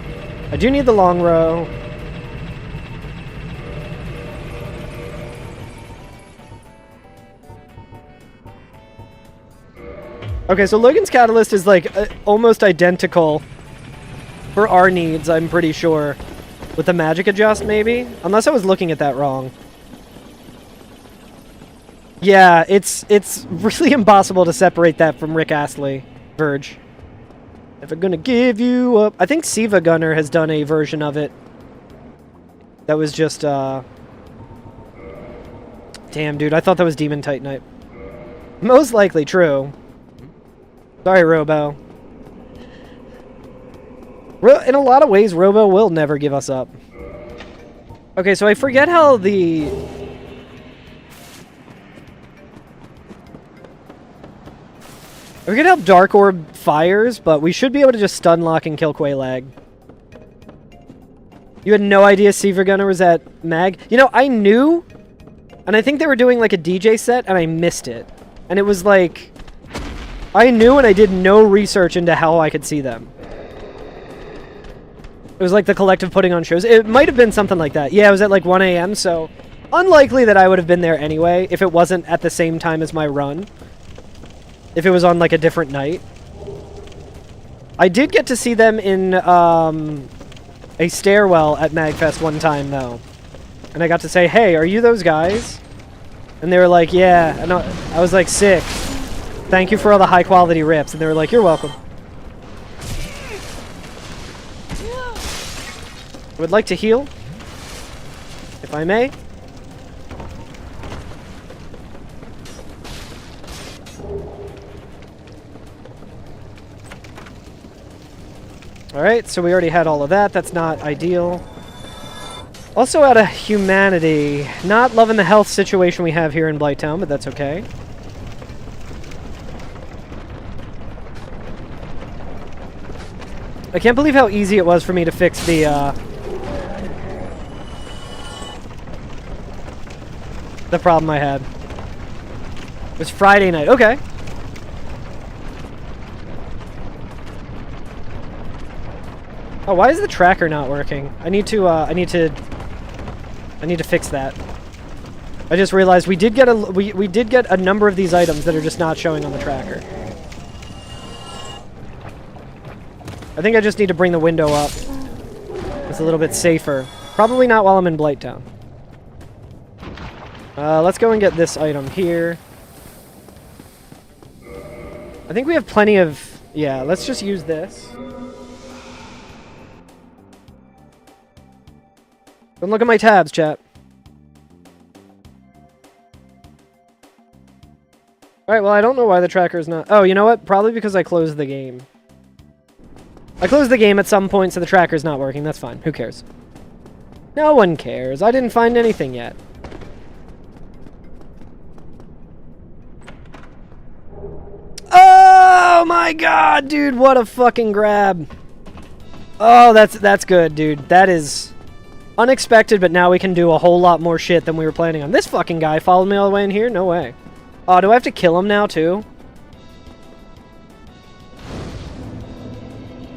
I do need the long row. Okay, so Logan's Catalyst is like almost identical for our needs, I'm pretty sure. With the magic adjust, maybe? Unless I was looking at that wrong. Yeah, it's really impossible to separate that from Rick Astley. Verge. If I'm gonna give you up... I think Siva Gunner has done a version of it. That was just, Damn, dude, I thought that was Demon Titanite. Most likely true. Sorry, Robo. In a lot of ways, Robo will never give us up. Okay, so I forget how the... I forget how Dark Orb fires, but we should be able to just stun lock and kill Quelaag. You had no idea Seaver Gunner was at Mag? You know, I knew, and I think they were doing like a DJ set, and I missed it. And it was like... I knew and I did no research into how I could see them. It was like the collective putting on shows. It might have been something like that. Yeah, it was at like 1 a.m., so unlikely that I would have been there anyway if it wasn't at the same time as my run. If it was on like a different night. I did get to see them in a stairwell at MagFest one time, though. And I got to say, hey, are you those guys? And they were like, yeah. And I was like, sick. Thank you for all the high-quality rips. And they were like, you're welcome. I would like to heal, if I may. Alright, so we already had all of that. That's not ideal. Also out of humanity. Not loving the health situation we have here in Blighttown, but that's okay. I can't believe how easy it was for me to fix the problem I had. It was Friday night. Okay. Oh, why is the tracker not working? I need to fix that. I just realized we did get a number of these items that are just not showing on the tracker. I think I just need to bring the window up. It's a little bit safer. Probably not while I'm in Blighttown. Let's go and get this item here. I think we have plenty of... Yeah, let's just use this. Don't look at my tabs, chat. Alright, well, I don't know why the tracker is not... Oh, you know what? Probably because I closed the game. I closed the game at some point, so the tracker's not working. That's fine. Who cares? No one cares. I didn't find anything yet. Oh my god, dude. What a fucking grab. Oh, that's good, dude. That is unexpected, but now we can do a whole lot more shit than we were planning on. This fucking guy followed me all the way in here? No way. Oh, do I have to kill him now, too?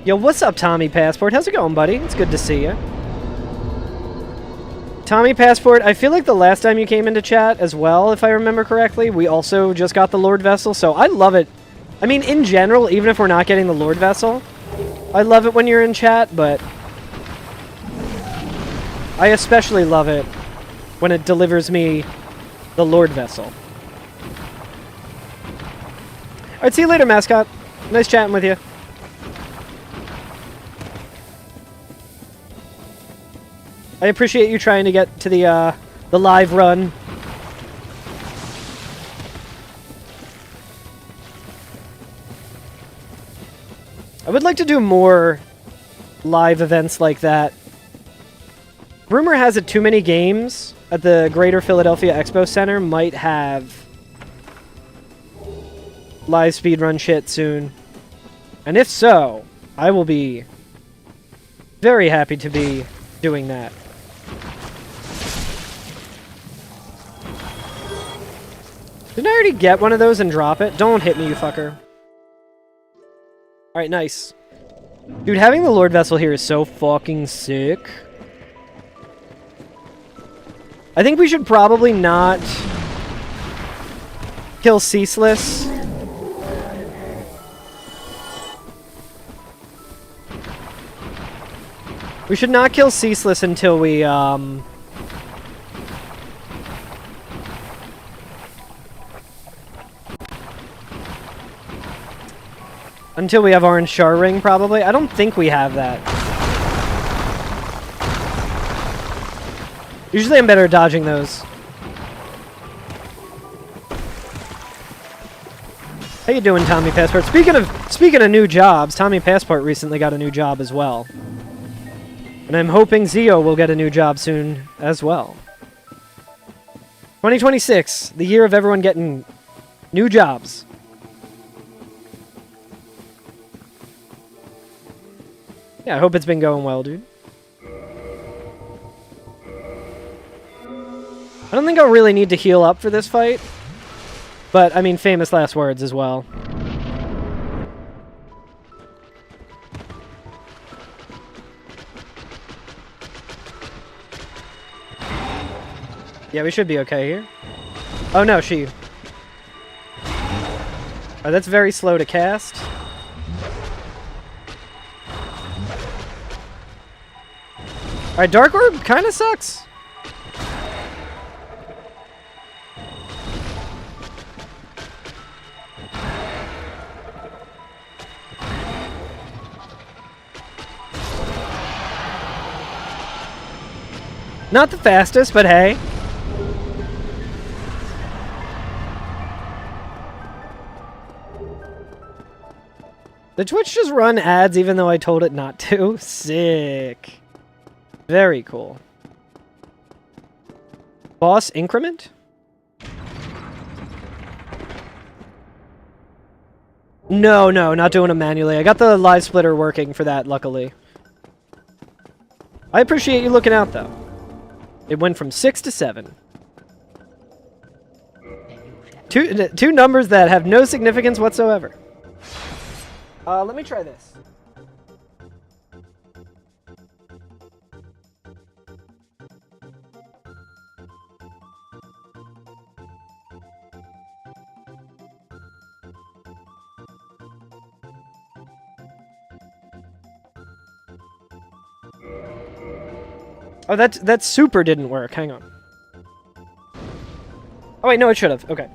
Yo, what's up, Tommy Passport? How's it going, buddy? It's good to see you. Tommy Passport, I feel like the last time you came into chat as well, if I remember correctly, we also just got the Lord Vessel, so I love it. I mean, in general, even if we're not getting the Lord Vessel, I love it when you're in chat, but I especially love it when it delivers me the Lord Vessel. Alright, see you later, mascot. Nice chatting with you. I appreciate you trying to get to the live run. I would like to do more live events like that. Rumor has it Too Many Games at the Greater Philadelphia Expo Center might have live speedrun shit soon. And if so, I will be very happy to be doing that. Didn't I already get one of those and drop it? Don't hit me, you fucker. Alright, nice. Dude, having the Lord Vessel here is so fucking sick. I think we should probably not kill Ceaseless. We should not kill Ceaseless until we, until we have Orange Char Ring, probably. I don't think we have that. Usually I'm better at dodging those. How you doing, Tommy Passport? Speaking of new jobs, Tommy Passport recently got a new job as well. And I'm hoping Zio will get a new job soon as well. 2026, the year of everyone getting new jobs. Yeah, I hope it's been going well, dude. I don't think I'll really need to heal up for this fight. But, I mean, famous last words as well. Yeah, we should be okay here. Oh no, she... Oh, that's very slow to cast. Alright, Dark Orb kinda sucks. Not the fastest, but hey. Did Twitch just run ads even though I told it not to? Sick. Very cool. Boss increment? No, not doing them manually. I got the live splitter working for that, luckily. I appreciate you looking out, though. It went from 6 to 7. Two numbers that have no significance whatsoever. Let me try this. Oh, that super didn't work. Hang on. Oh wait, no, it should have. Okay.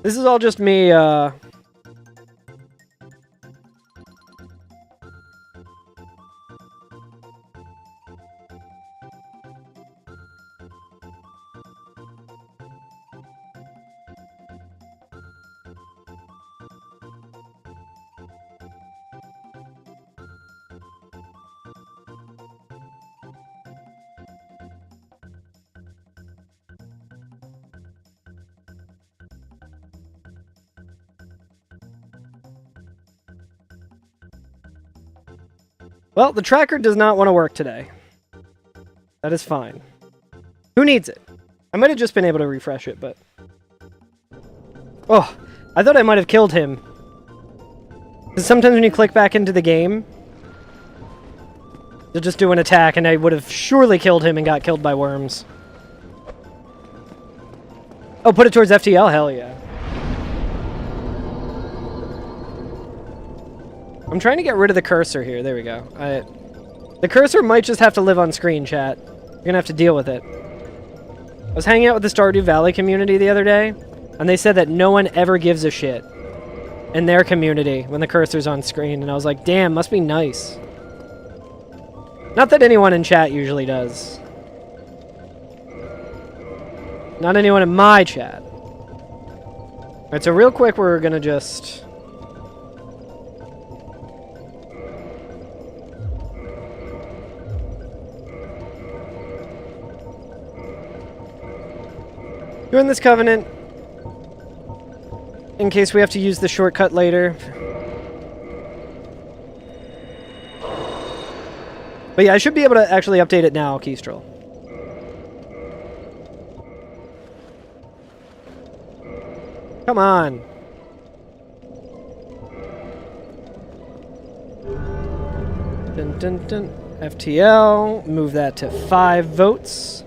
This is all just me, Well, the tracker does not want to work today. That is fine. Who needs it? I might have just been able to refresh it, but... Oh, I thought I might have killed him. Because sometimes when you click back into the game, they'll just do an attack, and I would have surely killed him and got killed by worms. Oh, put it towards FTL? Hell yeah. I'm trying to get rid of the cursor here. There we go. The cursor might just have to live on screen, chat. You're gonna have to deal with it. I was hanging out with the Stardew Valley community the other day, and they said that no one ever gives a shit in their community when the cursor's on screen, and I was like, damn, must be nice. Not that anyone in chat usually does. Not anyone in my chat. Alright, so real quick, we're gonna just... doing this covenant in case we have to use the shortcut later. But yeah, I should be able to actually update it now, Kestrel. Come on. Dun dun dun. FTL. Move that to 5 votes.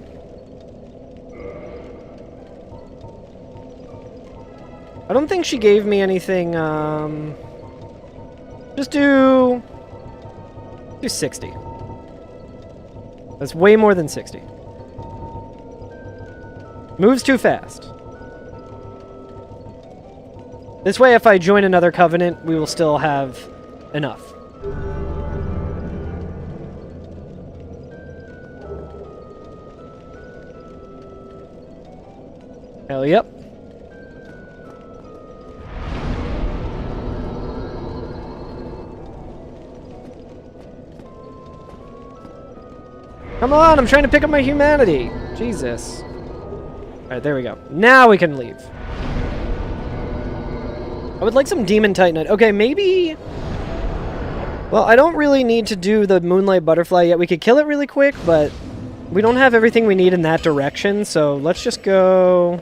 I don't think she gave me anything, just do 60. That's way more than 60. Moves too fast. This way, if I join another covenant, we will still have enough. Hell yep. Come on, I'm trying to pick up my humanity. Jesus. Alright, there we go. Now we can leave. I would like some Demon Titanite. Okay, maybe... Well, I don't really need to do the Moonlight Butterfly yet. We could kill it really quick, but we don't have everything we need in that direction, so let's just go...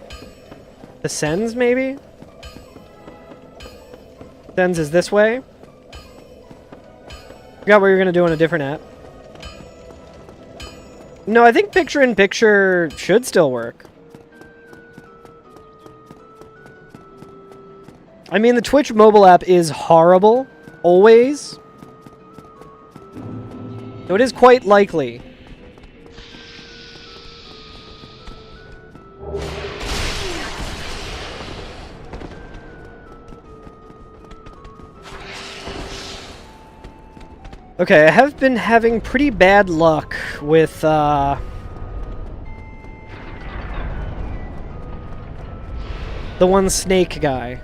The Sens, maybe? Sens is this way. Forgot what you're going to do on a different app. No, I think picture-in-picture should still work. I mean, the Twitch mobile app is horrible, always. So it is quite likely. Okay, I have been having pretty bad luck with, The one snake guy.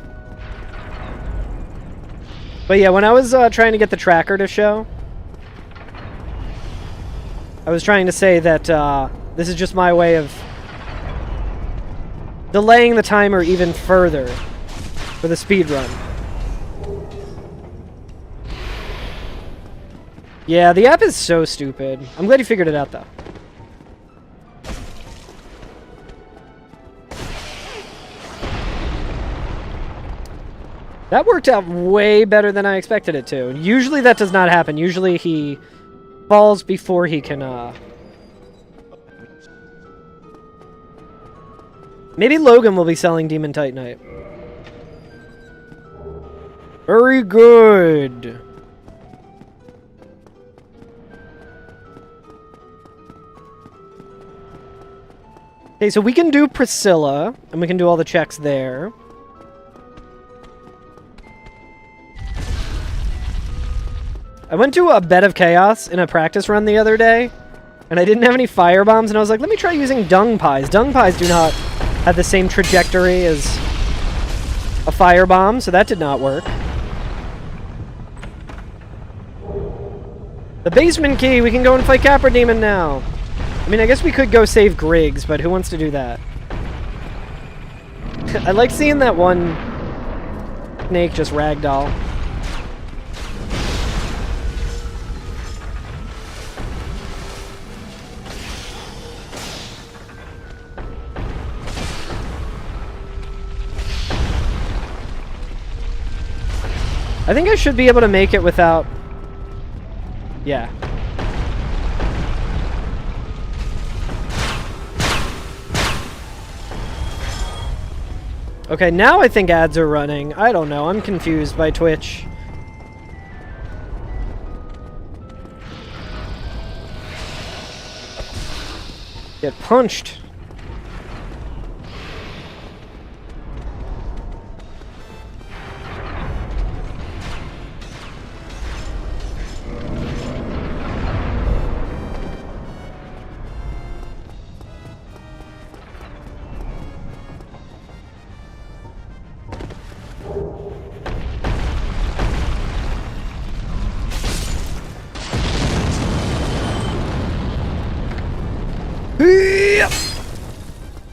But yeah, when I was trying to get the tracker to show, I was trying to say that this is just my way of delaying the timer even further for the speed run. Yeah, the app is so stupid. I'm glad you figured it out, though. That worked out way better than I expected it to. Usually that does not happen. Usually he falls before he can, Maybe Logan will be selling Demon Titanite. Very good. Okay, so we can do Priscilla, and we can do all the checks there. I went to a Bed of Chaos in a practice run the other day, and I didn't have any fire bombs, and I was like, let me try using dung pies. Dung pies do not have the same trajectory as a fire bomb, so that did not work. The basement key! We can go and fight Capra Demon now! I mean, I guess we could go save Griggs, but who wants to do that? I like seeing that one snake just ragdoll. I think I should be able to make it without... Yeah. Okay, now I think ads are running. I don't know. I'm confused by Twitch. Get punched.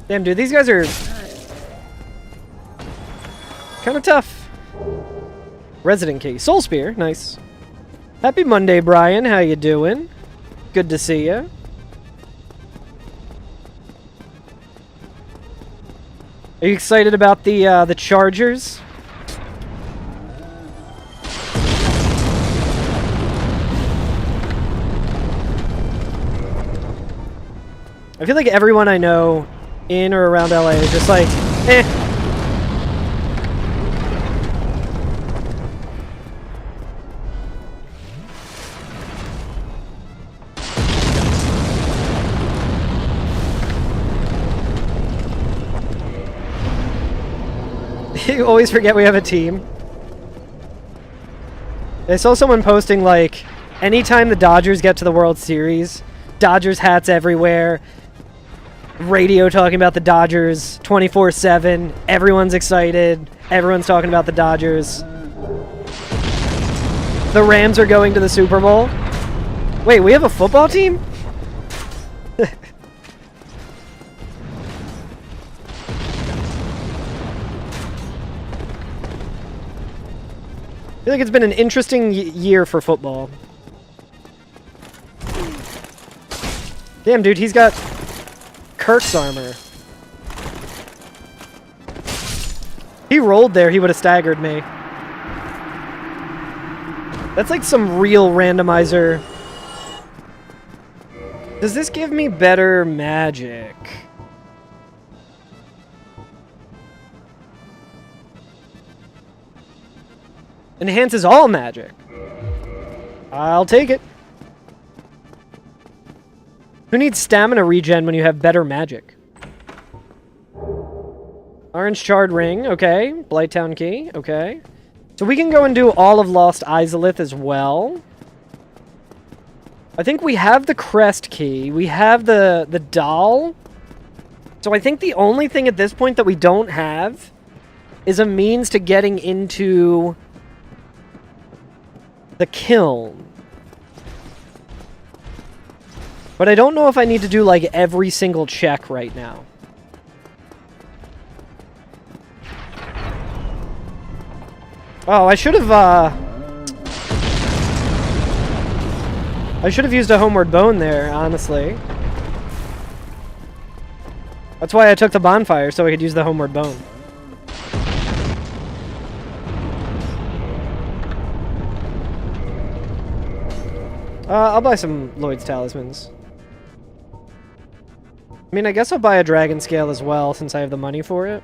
Damn, dude, these guys are kind of tough. Resident key. Soul Spear, nice. Happy Monday, Brian. How you doing? Good to see you. Are you excited about the Chargers? I feel like everyone I know in or around LA is just like, eh. You always forget we have a team. I saw someone posting, like, anytime the Dodgers get to the World Series, Dodgers hats everywhere, radio talking about the Dodgers 24/7, everyone's excited, everyone's talking about the Dodgers. The Rams are going to the Super Bowl. Wait, we have a football team? I feel like it's been an interesting year for football. Damn, dude, he's got Kirk's armor. He rolled there, he would have staggered me. That's like some real randomizer. Does this give me better magic? Enhances all magic. I'll take it. Who needs stamina regen when you have better magic? Orange Charred Ring, okay. Blighttown Key, okay. So we can go and do all of Lost Izalith as well. I think we have the Crest Key. We have the doll. So I think the only thing at this point that we don't have is a means to getting into the kiln. But I don't know if I need to do, like, every single check right now. Oh, I should have used a homeward bone there, honestly. That's why I took the bonfire, so I could use the homeward bone. I'll buy some Lloyd's talismans. I mean, I guess I'll buy a dragon scale as well, since I have the money for it.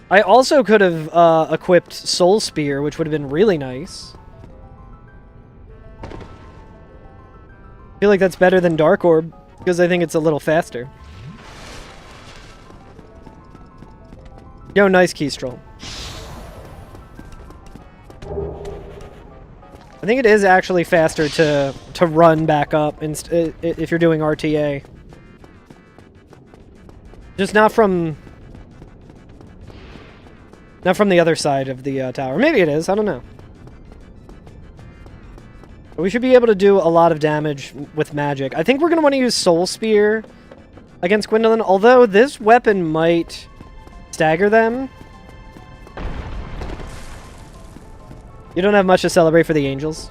I also could have equipped Soul Spear, which would have been really nice. I feel like that's better than Dark Orb, because I think it's a little faster. Yo, nice Kestrel. I think it is actually faster to run back up if you're doing RTA. Just not from the other side of the tower. Maybe it is, I don't know. But we should be able to do a lot of damage with magic. I think we're going to want to use Soul Spear against Gwendolyn, although this weapon might stagger them. You don't have much to celebrate for the angels.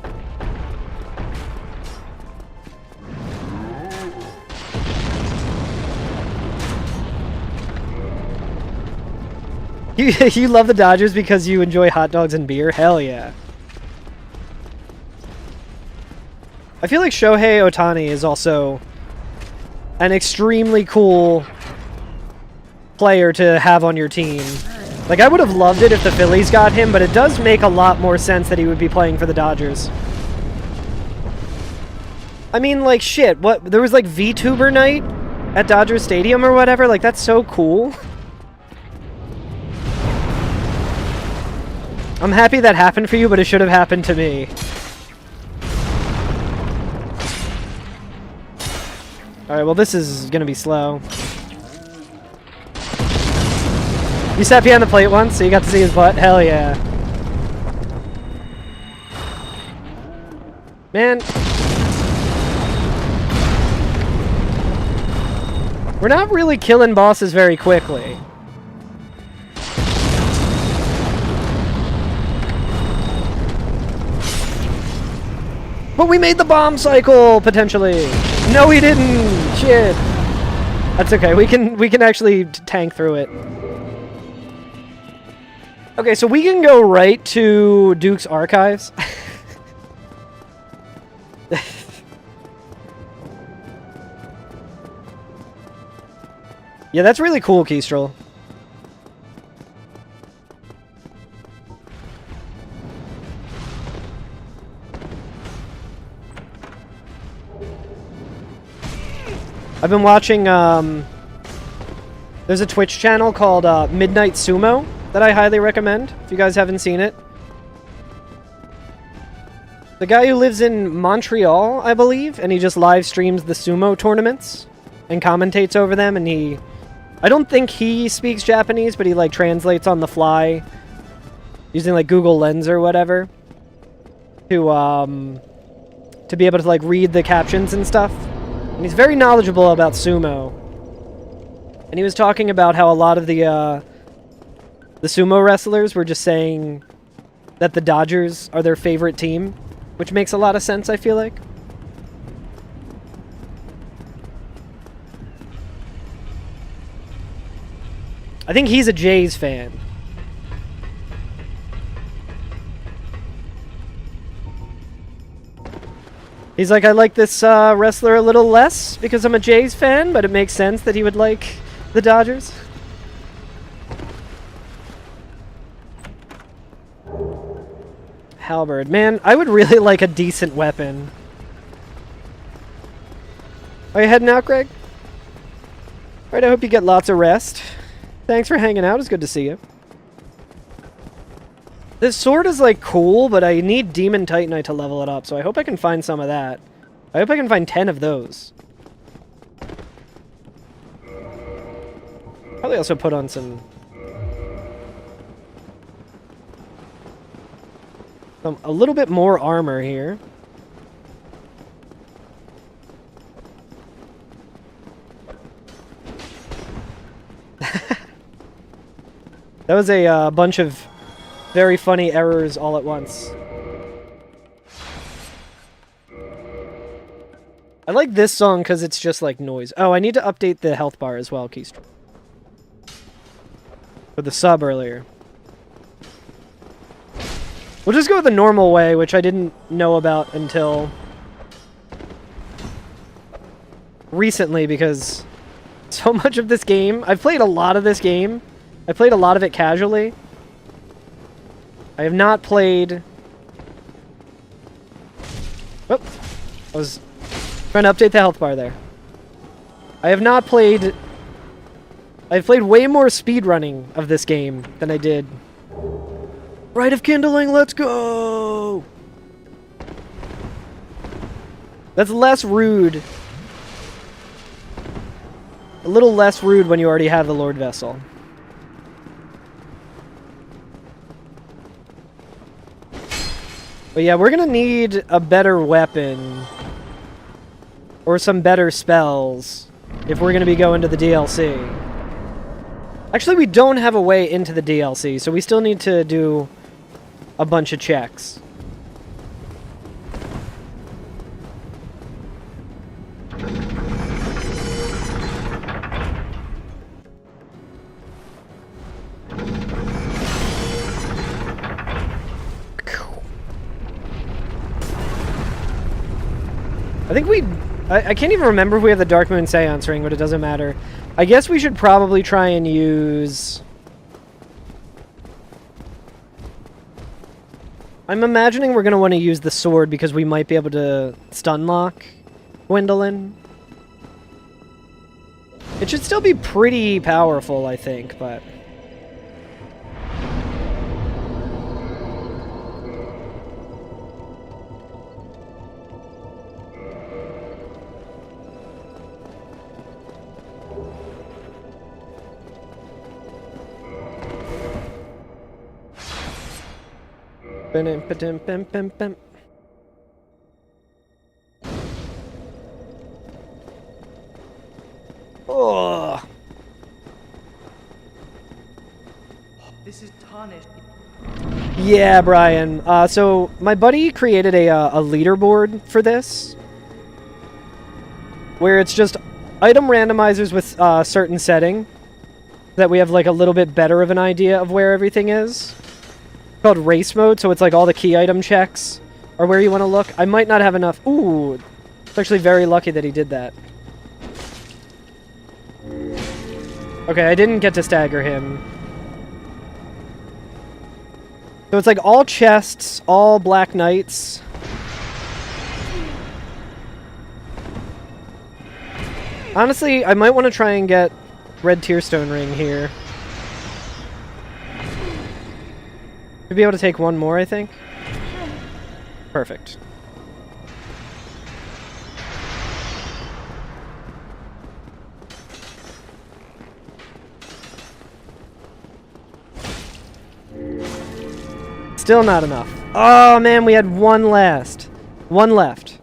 You love the Dodgers because you enjoy hot dogs and beer? Hell yeah. I feel like Shohei Ohtani is also an extremely cool player to have on your team. Like, I would have loved it if the Phillies got him, but it does make a lot more sense that he would be playing for the Dodgers. I mean, like, shit, what? There was, like, VTuber night at Dodger Stadium or whatever? Like, that's so cool. I'm happy that happened for you, but it should have happened to me. Alright, well, this is gonna be slow. You sat behind the plate once, so you got to see his butt? Hell yeah. Man. We're not really killing bosses very quickly. But we made the bomb cycle, potentially. No, we didn't. Shit. That's okay. We can actually tank through it. Okay, so we can go right to Duke's Archives. Yeah, that's really cool, Kestrel. I've been watching, there's a Twitch channel called Midnight Sumo that I highly recommend, if you guys haven't seen it. The guy who lives in Montreal, I believe, and he just live streams the sumo tournaments and commentates over them, and I don't think he speaks Japanese, but he, like, translates on the fly using, like, Google Lens or whatever to be able to, like, read the captions and stuff. And he's very knowledgeable about sumo. And he was talking about how a lot of the sumo wrestlers were just saying that the Dodgers are their favorite team, which makes a lot of sense, I feel like. I think he's a Jays fan. He's like, I like this wrestler a little less because I'm a Jays fan, but it makes sense that he would like the Dodgers. Halberd. Man, I would really like a decent weapon. Are you heading out, Greg? Alright, I hope you get lots of rest. Thanks for hanging out. It's good to see you. This sword is, like, cool, but I need Demon Titanite to level it up, so I hope I can find some of that. I hope I can find 10 of those. Probably also put on some a little bit more armor here. That was a bunch of very funny errors all at once. I like this song because it's just like noise. Oh, I need to update the health bar as well, Keystrom. For the sub earlier. We'll just go the normal way, which I didn't know about until recently because so much of this game... I've played a lot of this game. I played a lot of it casually. I have not played... Whoop. I was trying to update the health bar there. I have not played... I've played way more speedrunning of this game than I did... Rite of Kindling, let's go! That's less rude. A little less rude when you already have the Lord Vessel. But yeah, we're gonna need a better weapon. Or some better spells. If we're gonna be going to the DLC. Actually, we don't have a way into the DLC, so we still need to do a bunch of checks. I think I can't even remember if we have the Dark Moon Seance ring, but it doesn't matter. I guess we should probably try and use... I'm imagining we're going to want to use the sword because we might be able to stun lock Gwendolyn. It should still be pretty powerful, I think, but... Oh. This is tarnished. Yeah, Brian. So my buddy created a leaderboard for this, where it's just item randomizers with certain setting, that we have like a little bit better of an idea of where everything is. Called race mode, so it's like all the key item checks are where you want to look. I might not have enough. Ooh, it's actually very lucky that he did that. Okay, I didn't get to stagger him. So it's like all chests, all Black Knights. Honestly, I might want to try and get Red Tearstone Ring here. Should be able to take one more, I think. Perfect. Still not enough. Oh man, we had one left. One left.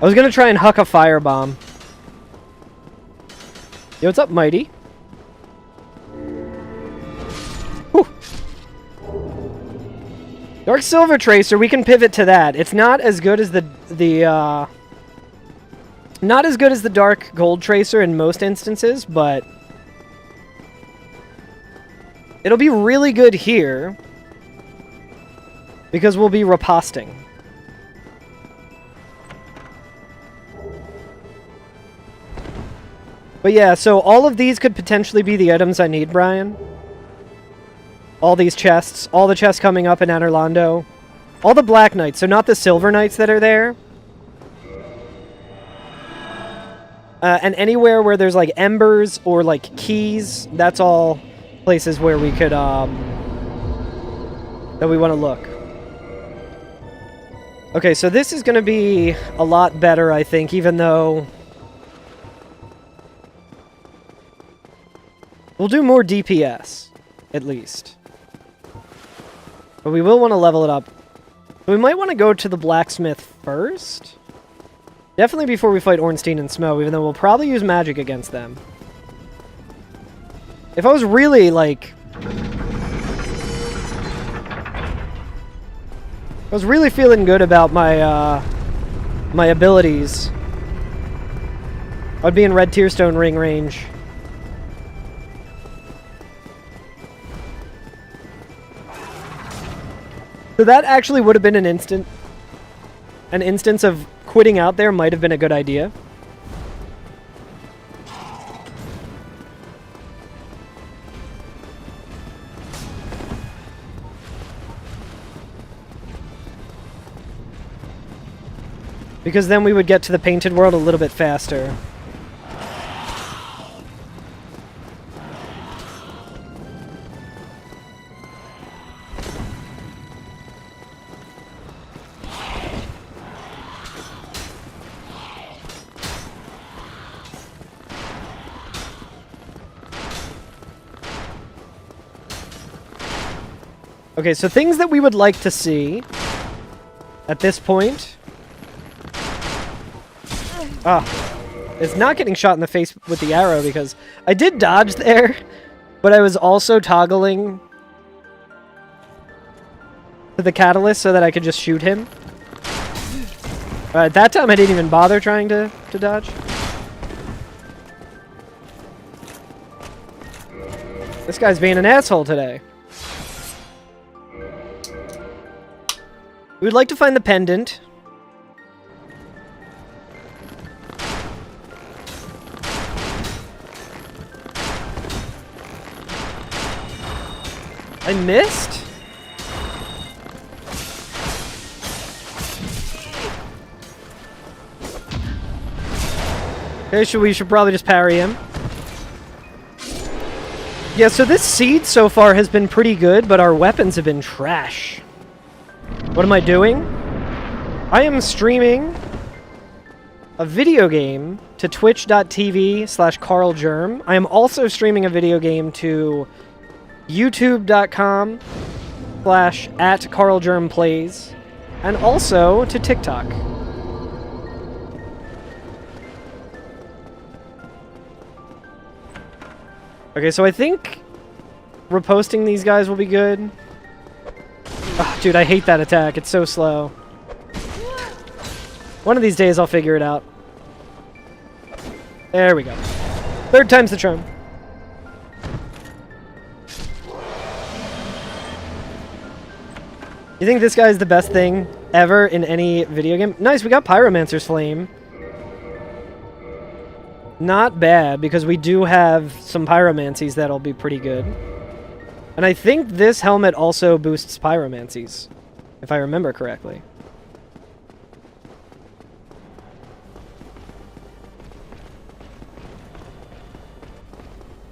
I was gonna try and huck a firebomb. Yo, what's up, Mighty? Whew. Dark Silver Tracer, we can pivot to that. It's not as good as not as good as the Dark Gold Tracer in most instances, but it'll be really good here because we'll be riposting. But yeah, so all of these could potentially be the items I need, Brian. All these chests, all the chests coming up in Anorlando. All the Black Knights, so not the Silver Knights that are there. And anywhere where there's like embers or like keys, that's all places where we could, that we want to look. Okay, so this is going to be a lot better, I think, even though we'll do more DPS, at least. But we will want to level it up. We might want to go to the blacksmith first. Definitely before we fight Ornstein and Smo, even though we'll probably use magic against them. If I was really, like... I was really feeling good about my, my abilities, I'd be in Red Tearstone ring range. So that actually would have been an instance of quitting out there might have been a good idea. Because then we would get to the painted world a little bit faster. Okay, so things that we would like to see at this point. It's not getting shot in the face with the arrow because I did dodge there, but I was also toggling to the catalyst so that I could just shoot him. At that time I didn't even bother trying to dodge. This guy's being an asshole today. We would like to find the pendant. I missed? Okay, we should probably just parry him. Yeah, so this seed so far has been pretty good, but our weapons have been trash. What am I doing? I am streaming a video game to twitch.tv/CarlGerm. I am also streaming a video game to youtube.com/@CarlGermPlays, and also to TikTok. Okay, so I think reposting these guys will be good. Oh, dude, I hate that attack. It's so slow. One of these days I'll figure it out. There we go. Third time's the charm. You think this guy's the best thing ever in any video game? Nice, we got Pyromancer's Flame. Not bad, because we do have some Pyromancies that'll be pretty good. And I think this helmet also boosts Pyromancies, if I remember correctly.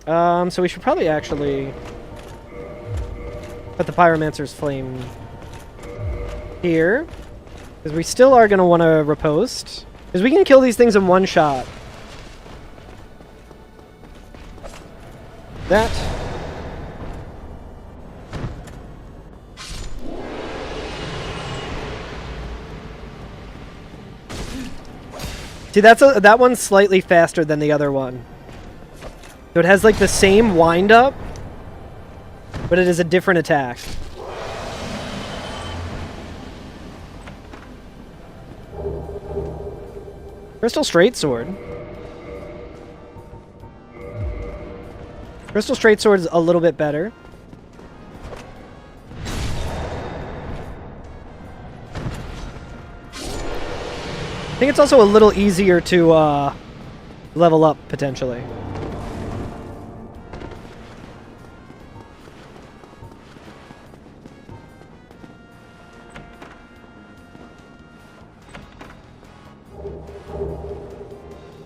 So we should probably actually put the Pyromancer's Flame here, because we still are going to want to riposte, because we can kill these things in one shot. That. See, that one's slightly faster than the other one. So it has like the same wind-up, but it is a different attack. Crystal Straight Sword. Crystal Straight Sword is a little bit better. I think it's also a little easier to level up, potentially.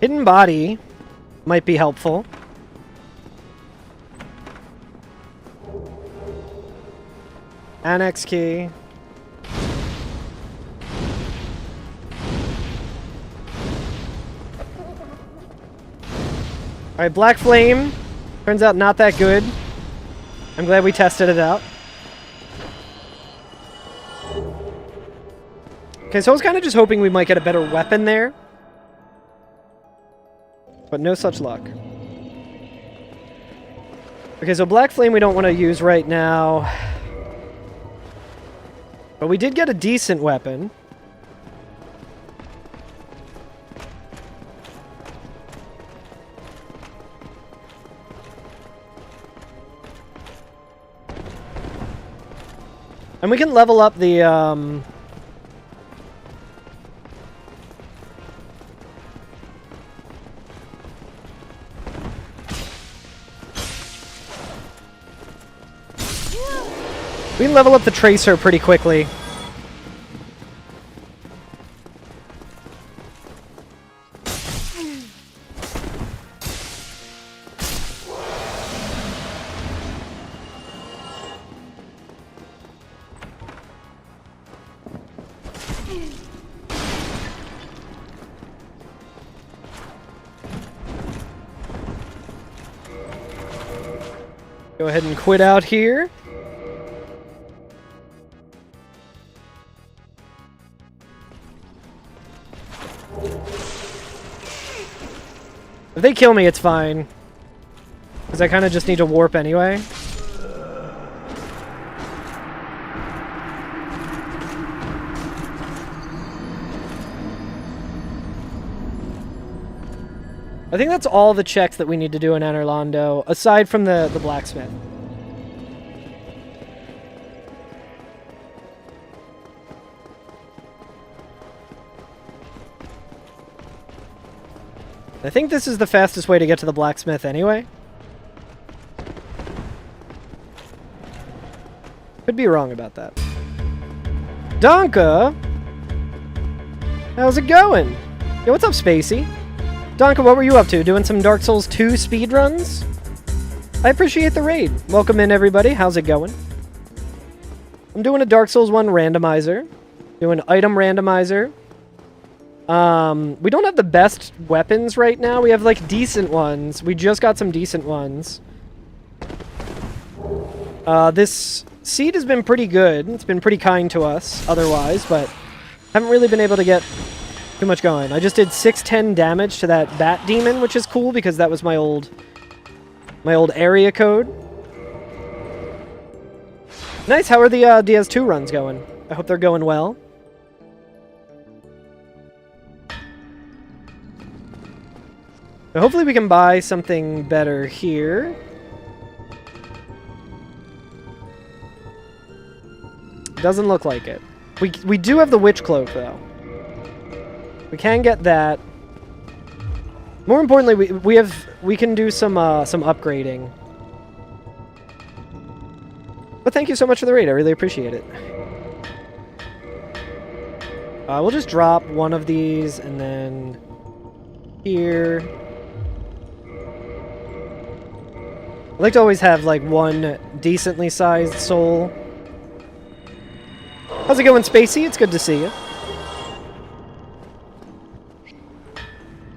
Hidden hidden body might be helpful. Annex key. Alright, Black Flame. Turns out not that good. I'm glad we tested it out. Okay, so I was kind of just hoping we might get a better weapon there. But no such luck. Okay, so Black Flame we don't want to use right now. But we did get a decent weapon. And we can level up the, we can level up the Tracer pretty quickly. Go ahead and quit out here. If they kill me, it's fine. Because I kind of just need to warp anyway. I think that's all the checks that we need to do in Rando, aside from the blacksmith. I think this is the fastest way to get to the blacksmith anyway. Could be wrong about that. Donka! How's it going? Yo, what's up, Spacey? Donka, what were you up to? Doing some Dark Souls 2 speedruns? I appreciate the raid. Welcome in, everybody. How's it going? I'm doing a Dark Souls 1 randomizer. Doing item randomizer. We don't have the best weapons right now. We have, like, decent ones. We just got some decent ones. This seed has been pretty good. It's been pretty kind to us, otherwise, but haven't really been able to get too much going. I just did 610 damage to that bat demon, which is cool because that was my old area code. Nice. How are the DS2 runs going? I hope they're going well. So hopefully we can buy something better here. Doesn't look like it. We do have the witch cloak though. We can get that. More importantly, we can do some upgrading. But thank you so much for the raid. I really appreciate it. We'll just drop one of these and then here. I like to always have like one decently sized soul. How's it going, Spacey? It's good to see you.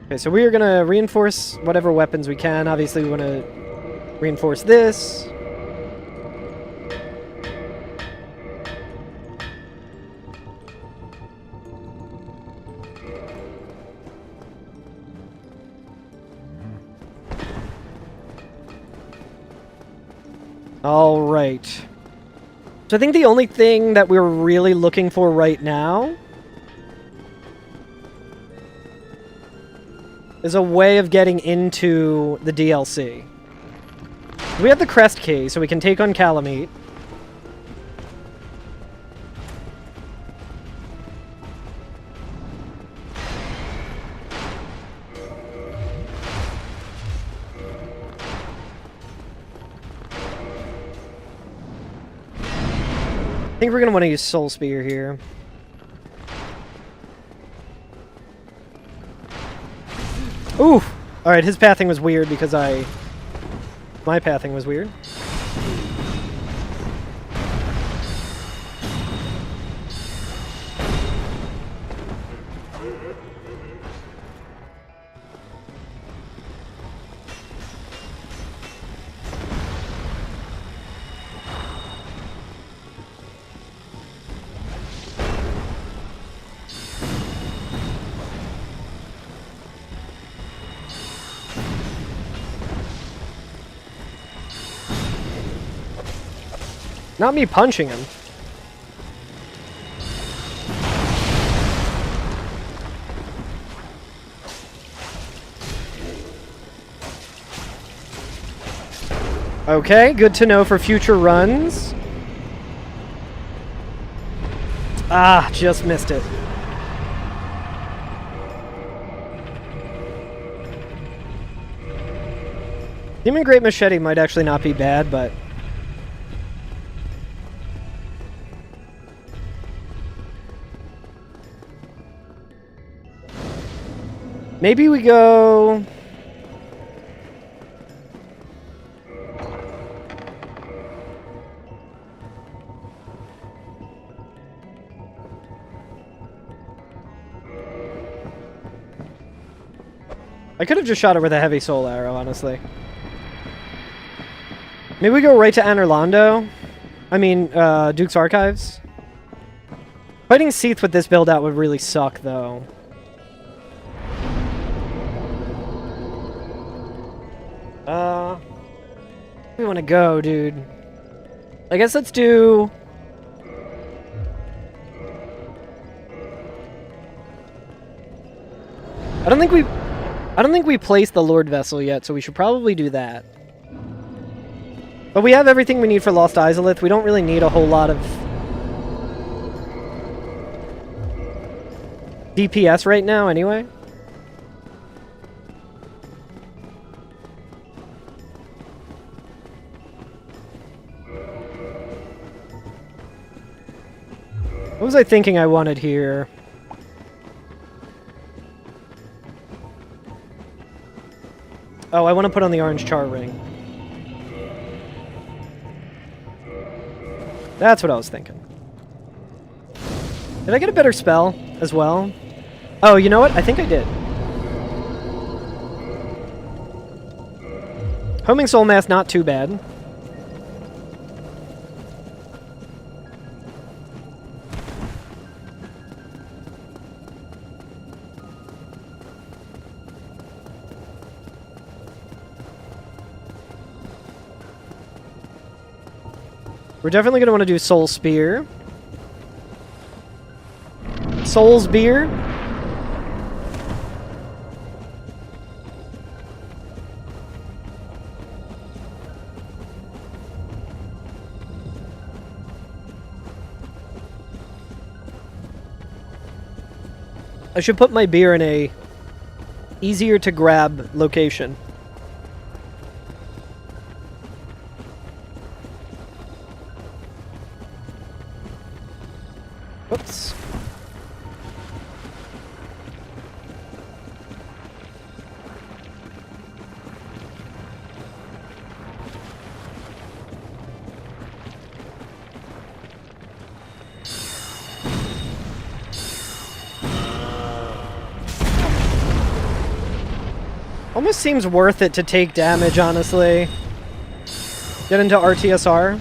Okay, so we are going to reinforce whatever weapons we can. Obviously, we want to reinforce this. All right. So I think the only thing that we're really looking for right now is a way of getting into the DLC. We have the crest key, so we can take on Calamite. I think we're going to want to use Soul Spear here. Ooh! Alright, his pathing was weird because my pathing was weird. Not me punching him. Okay, good to know for future runs. Ah, just missed it. Demon Great Machete might actually not be bad, but... maybe we go... I could have just shot it with a heavy soul arrow, honestly. Maybe we go right to Rando. I mean, Duke's Archives. Fighting Seath with this build out would really suck, though. Where do we want to go, dude? I guess let's do... I don't think we placed the Lord Vessel yet, so we should probably do that. But we have everything we need for Lost Izalith. We don't really need a whole lot of DPS right now, anyway. What was I thinking I wanted here? Oh, I want to put on the orange char ring. That's what I was thinking. Did I get a better spell as well? Oh, you know what? I think I did. Homing Soul Mass, not too bad. We're definitely going to want to do Soul Spear. Soul's Beer. I should put my beer in a easier to grab location. Whoops. Almost seems worth it to take damage, honestly. Get into RTSR.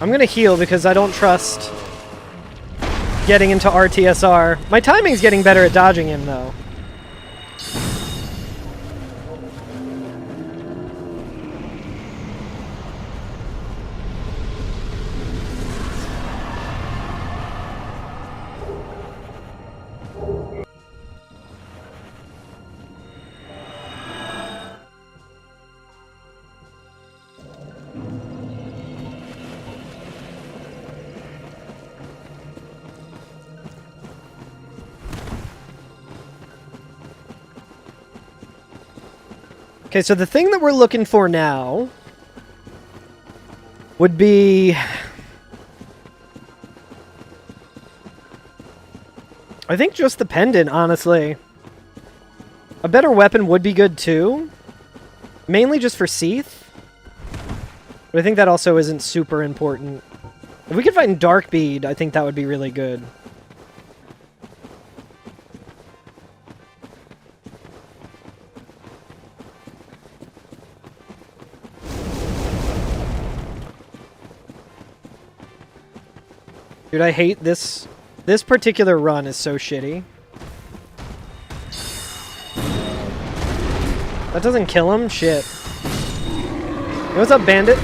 I'm gonna heal because I don't trust getting into RTSR. My timing's getting better at dodging him, though. Okay, so the thing that we're looking for now would be... I think just the pendant, honestly. A better weapon would be good too. Mainly just for Seath. But I think that also isn't super important. If we could find Dark Bead, I think that would be really good. Dude, I hate this. This particular run is so shitty. That doesn't kill him? Shit. Hey, what's up, bandit?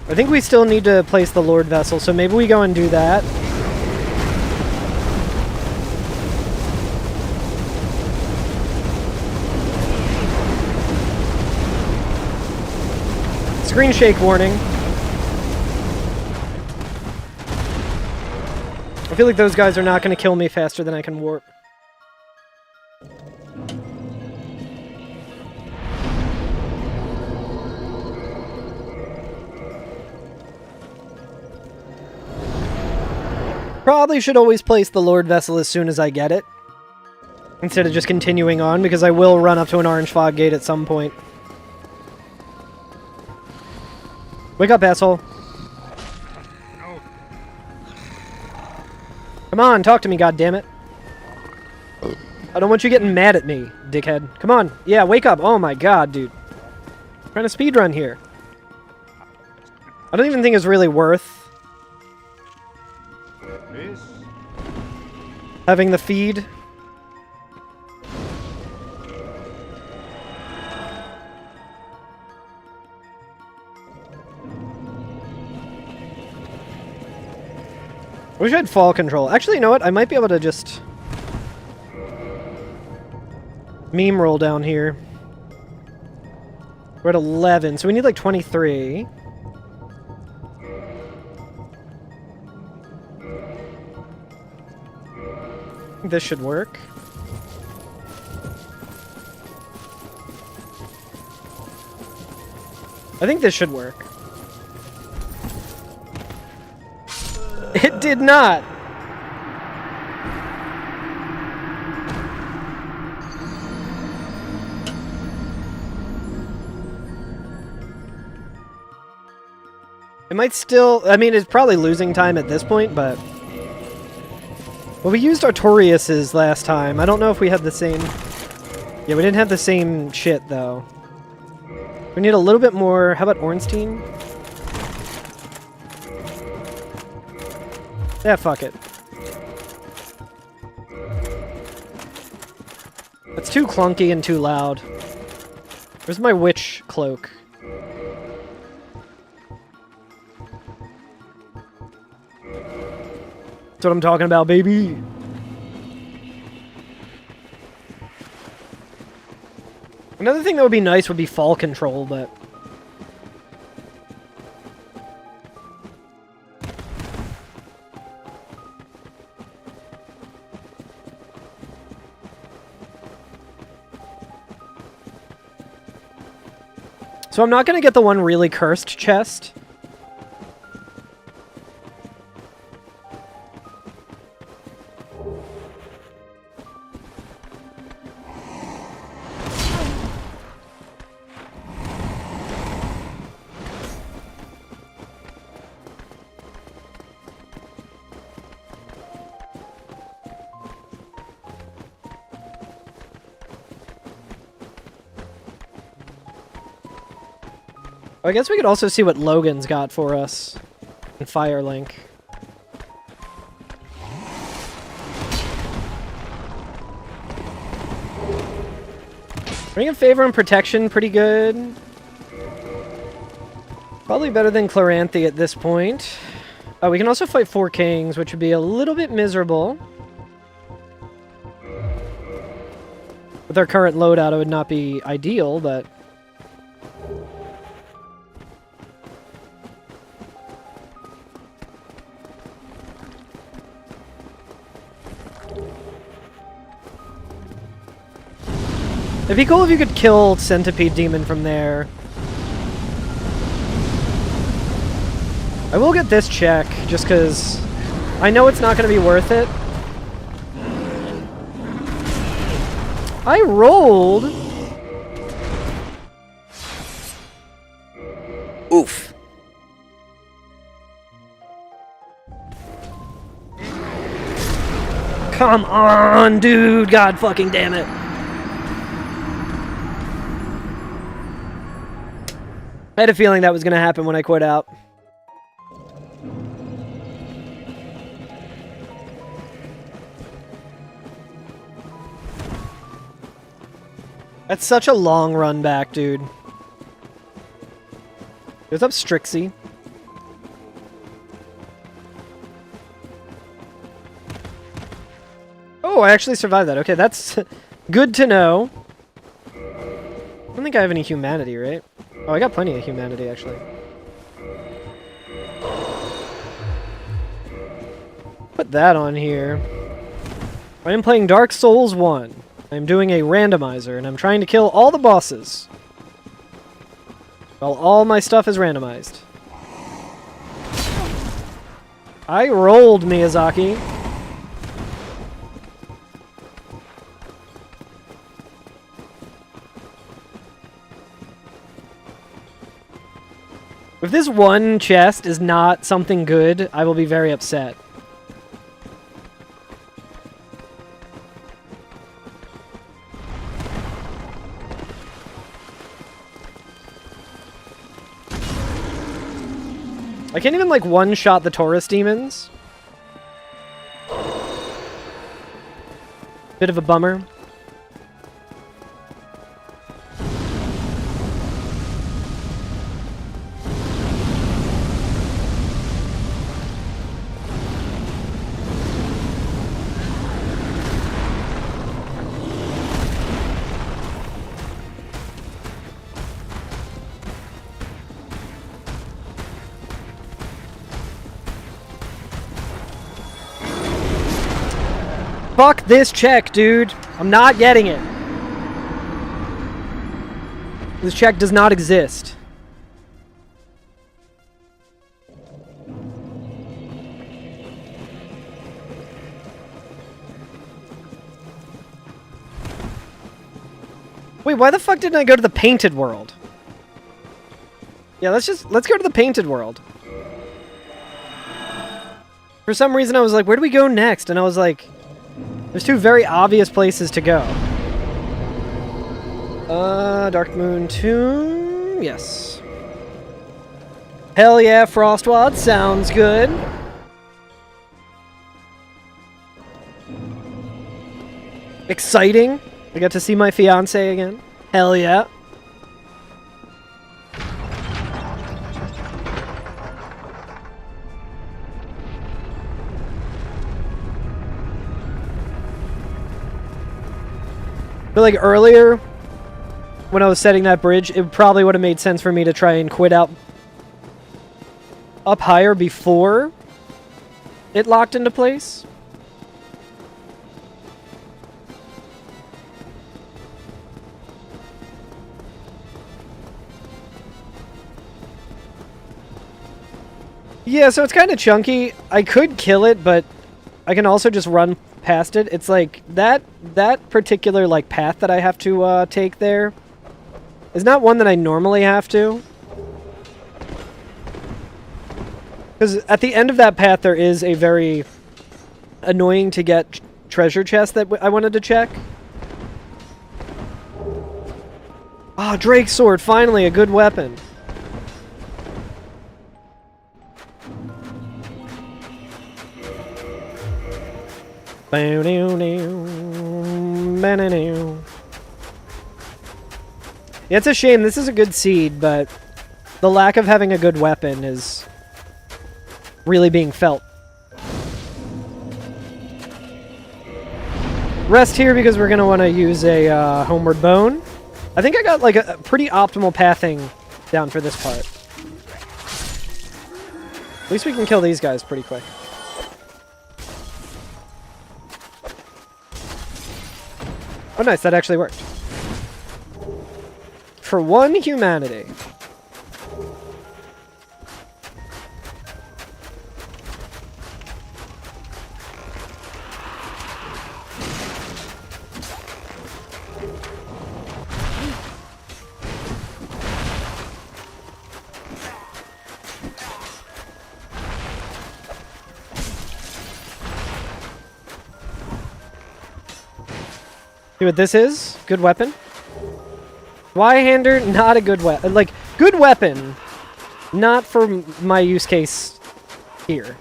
I think we still need to place the Lord Vessel, so maybe we go and do that. Screen shake warning. I feel like those guys are not going to kill me faster than I can warp. Probably should always place the Lord Vessel as soon as I get it, instead of just continuing on, because I will run up to an orange fog gate at some point. Wake up, asshole. Come on, talk to me, goddammit. I don't want you getting mad at me, dickhead. Come on. Yeah, wake up. Oh my god, dude. I'm trying to speedrun here. I don't even think it's really worth having the feed. I wish I had fall control. Actually, you know what? I might be able to just meme roll down here. We're at 11, so we need like 23. This should work. I think this should work. It did not! It might still... I mean, it's probably losing time at this point, but... Well, we used Artorius's last time. I don't know if we had the same... Yeah, we didn't have the same shit, though. We need a little bit more... How about Ornstein? Yeah, fuck it. That's too clunky and too loud. Where's my witch cloak? That's what I'm talking about, baby! Another thing that would be nice would be fall control, but... So I'm not going to get the one really cursed chest. I guess we could also see what Logan's got for us in Firelink. Ring of Favor and Protection, pretty good. Probably better than Chloranthy at this point. Oh, we can also fight 4 kings, which would be a little bit miserable. With our current loadout, it would not be ideal, but... It'd be cool if you could kill Centipede Demon from there. I will get this check, just because I know it's not going to be worth it. I rolled... Oof. Come on, dude! God fucking damn it. I had a feeling that was going to happen when I quit out. That's such a long run back, dude. What's up, Strixie? Oh, I actually survived that. Okay, that's good to know. I don't think I have any humanity, right? Oh, I got plenty of humanity, actually. Put that on here. I am playing Dark Souls 1. I'm doing a randomizer, and I'm trying to kill all the bosses. While all my stuff is randomized. I rolled, Miyazaki. If this one chest is not something good, I will be very upset. I can't even, like, one-shot the Taurus demons. Bit of a bummer. Fuck this check, dude. I'm not getting it. This check does not exist. Wait, why the fuck didn't I go to the painted world? Yeah, let's go to the painted world. For some reason I was like, where do we go next? And I was like, there's 2 very obvious places to go. Dark Moon Tomb, yes. Hell yeah, Frostwad, sounds good. Exciting. I got to see my fiance again. Hell yeah. But like earlier, when I was setting that bridge, it probably would have made sense for me to try and quit out up higher before it locked into place. Yeah, so it's kind of chunky. I could kill it, but I can also just run past it. It's like that particular like path that I have to take there is not one that I normally have to. Because at the end of that path there is a very annoying to get treasure chest that I wanted to check. Ah, oh, Drake's sword, finally a good weapon. Yeah, it's a shame. This is a good seed, but the lack of having a good weapon is really being felt. Rest here because we're going to want to use a homeward bone. I think I got like a pretty optimal pathing down for this part. At least we can kill these guys pretty quick. Oh nice, that actually worked. For one humanity. See what this is? Good weapon. Y-hander, not a good weapon. Like, good weapon, not for my use case here.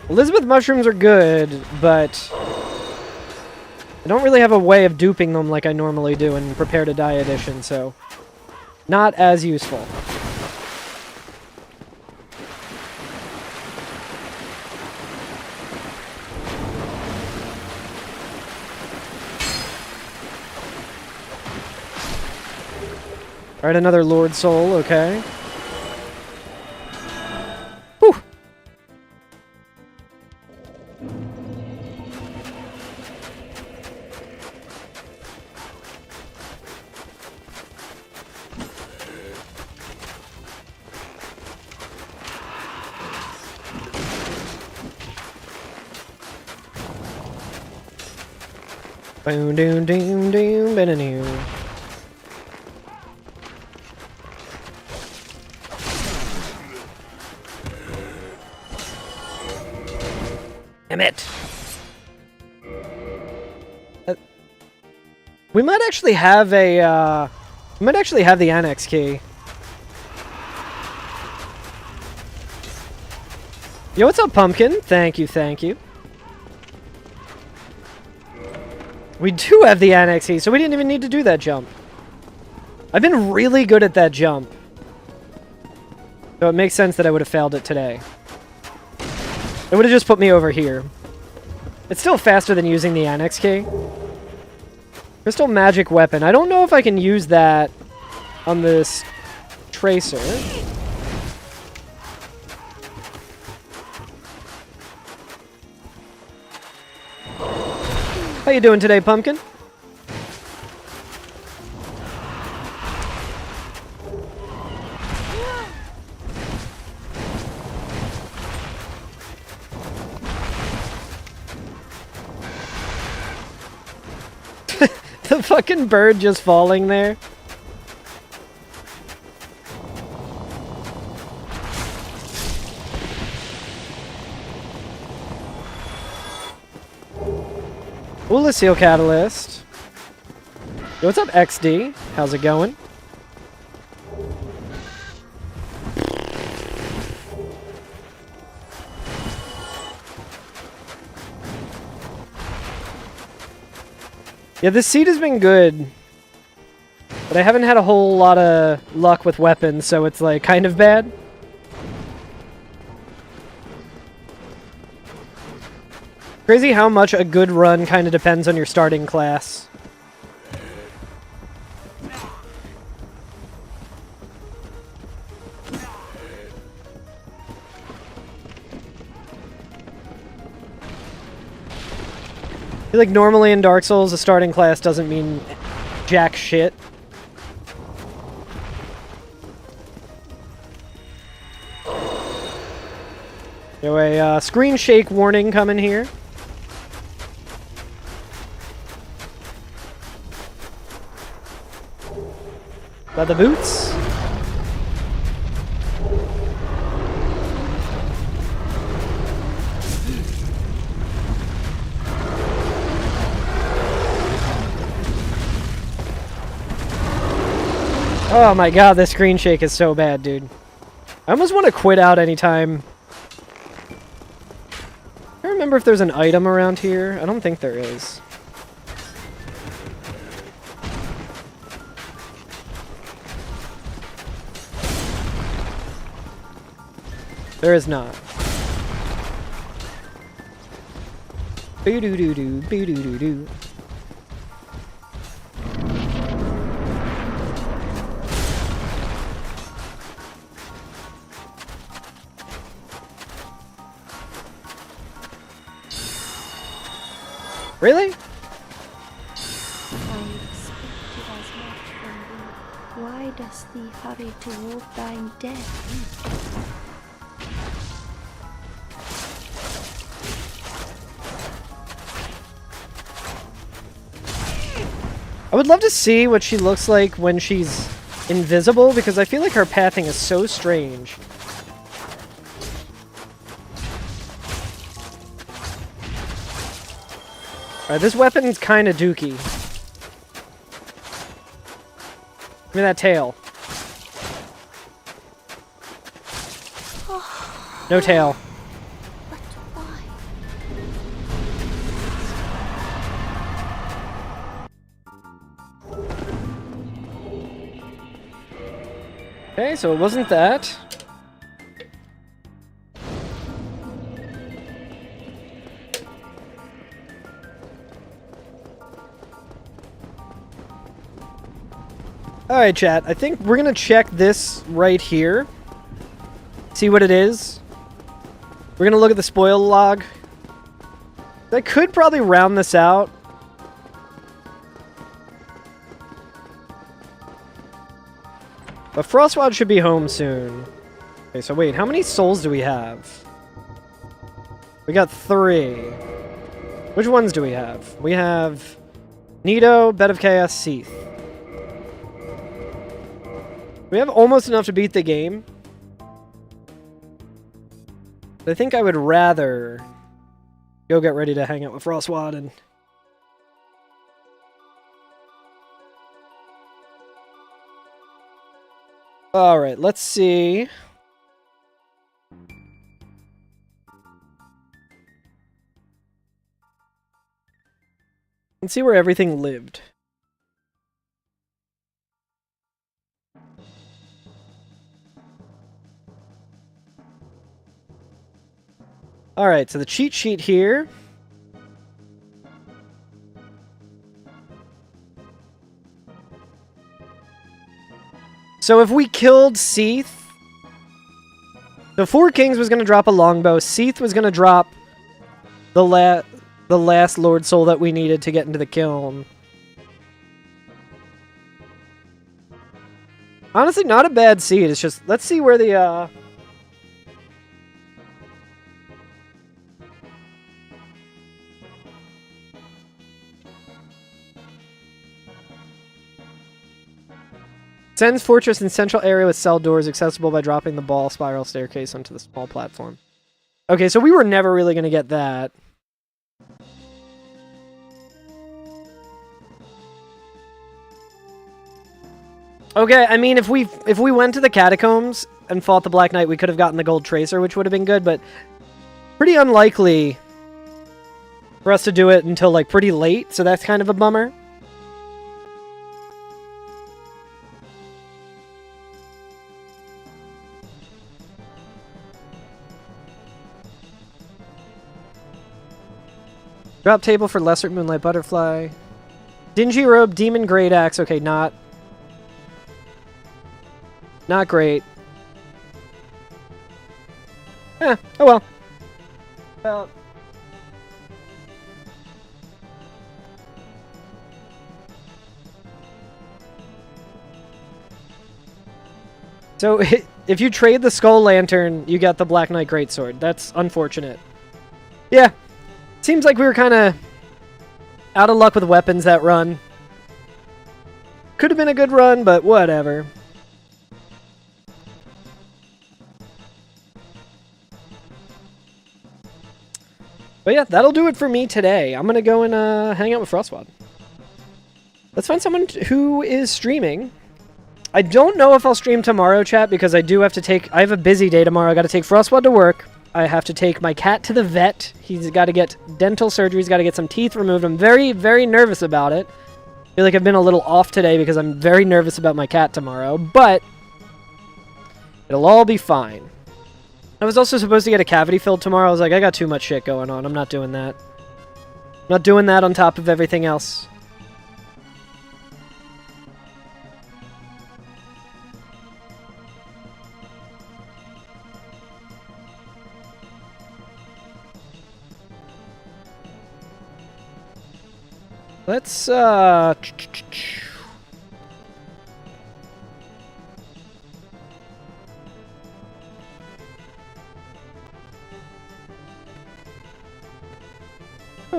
Elizabeth mushrooms are good, but I don't really have a way of duping them like I normally do in Prepare to Die edition, so not as useful. Alright, another Lord Soul, okay. Whew. Boom, doom, doom, doom, ba-da-doom. Damn it! We might actually have a, we might actually have the annex key. Yo, what's up, Pumpkin? Thank you, thank you. We do have the annex key, so we didn't even need to do that jump. I've been really good at that jump. So it makes sense that I would have failed it today. It would have just put me over here. It's still faster than using the annex key. Crystal magic weapon. I don't know if I can use that on this tracer. How you doing today, Pumpkin? The fucking bird just falling there. Seal Catalyst. Yo, what's up, XD? How's it going? Yeah, this seed has been good. But I haven't had a whole lot of luck with weapons, so it's like kind of bad. Crazy how much a good run kind of depends on your starting class. I feel like normally in Dark Souls, a starting class doesn't mean jack shit. Anyway, screen shake warning coming here. Leather boots. Oh my god, this screen shake is so bad, dude. I almost want to quit out anytime. I don't remember if there's an item around here. I don't think there is. There is not. Boo-doo-doo-doo, boo-doo-doo-doo. Really? I expected as much from thee. Why dost thee hurry toward thine death? I would love to see what she looks like when she's invisible, because I feel like her pathing is so strange. Alright, this weapon's kinda dookie. Give me that tail. No tail. But why? Okay, so it wasn't that. Alright, chat. I think we're gonna check this right here. See what it is. We're gonna look at the spoil log. I could probably round this out. But Frostwad should be home soon. Okay, so wait, how many souls do we have? We got 3. Which ones do we have? We have Nito, Bed of Chaos, Seath. We have almost enough to beat the game. But I think I would rather go get ready to hang out with Frostwad and... Alright, let's see. Let's see where everything lived. Alright, so the cheat sheet here. So if we killed Seath, the Four Kings was going to drop a longbow. Seath was going to drop the last Lord Soul that we needed to get into the kiln. Honestly, not a bad seed. It's just, let's see where the, Sen's fortress in central area with cell doors accessible by dropping the ball spiral staircase onto the small platform. Okay, so we were never really going to get that. Okay, I mean, if we went to the catacombs and fought the Black Knight, we could have gotten the gold tracer, which would have been good, but pretty unlikely for us to do it until like pretty late, so that's kind of a bummer. Drop table for Lesser Moonlight Butterfly. Dingy Robe, Demon Great Axe. Okay, not great. Eh, oh well. Well. So, if you trade the Skull Lantern, you get the Black Knight Greatsword. That's unfortunate. Yeah. Seems like we were kind of out of luck with weapons that run. Could have been a good run, but whatever. But yeah, that'll do it for me today. I'm going to go and hang out with Frostwad. Let's find someone who is streaming. I don't know if I'll stream tomorrow, chat, because I do have to take... I have a busy day tomorrow. I got to take Frostwad to work. I have to take my cat to the vet. He's got to get dental surgery. He's got to get some teeth removed. I'm very, very nervous about it. I feel like I've been a little off today because I'm very nervous about my cat tomorrow, but it'll all be fine. I was also supposed to get a cavity filled tomorrow. I was like, I got too much shit going on. I'm not doing that. Not doing that on top of everything else. Let's, throw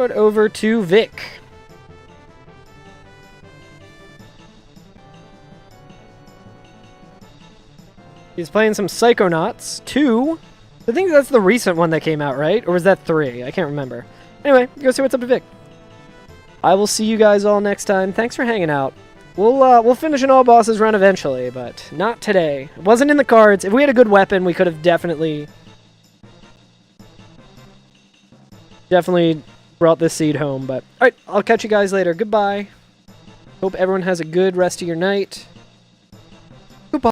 it over to Vic. He's playing some Psychonauts 2. I think that's the recent one that came out, right? Or was that 3? I can't remember. Anyway, go see what's up to Vic. I will see you guys all next time. Thanks for hanging out. We'll finish an all bosses run eventually, but not today. It wasn't in the cards. If we had a good weapon, we could have definitely brought this seed home. But alright, I'll catch you guys later. Goodbye. Hope everyone has a good rest of your night.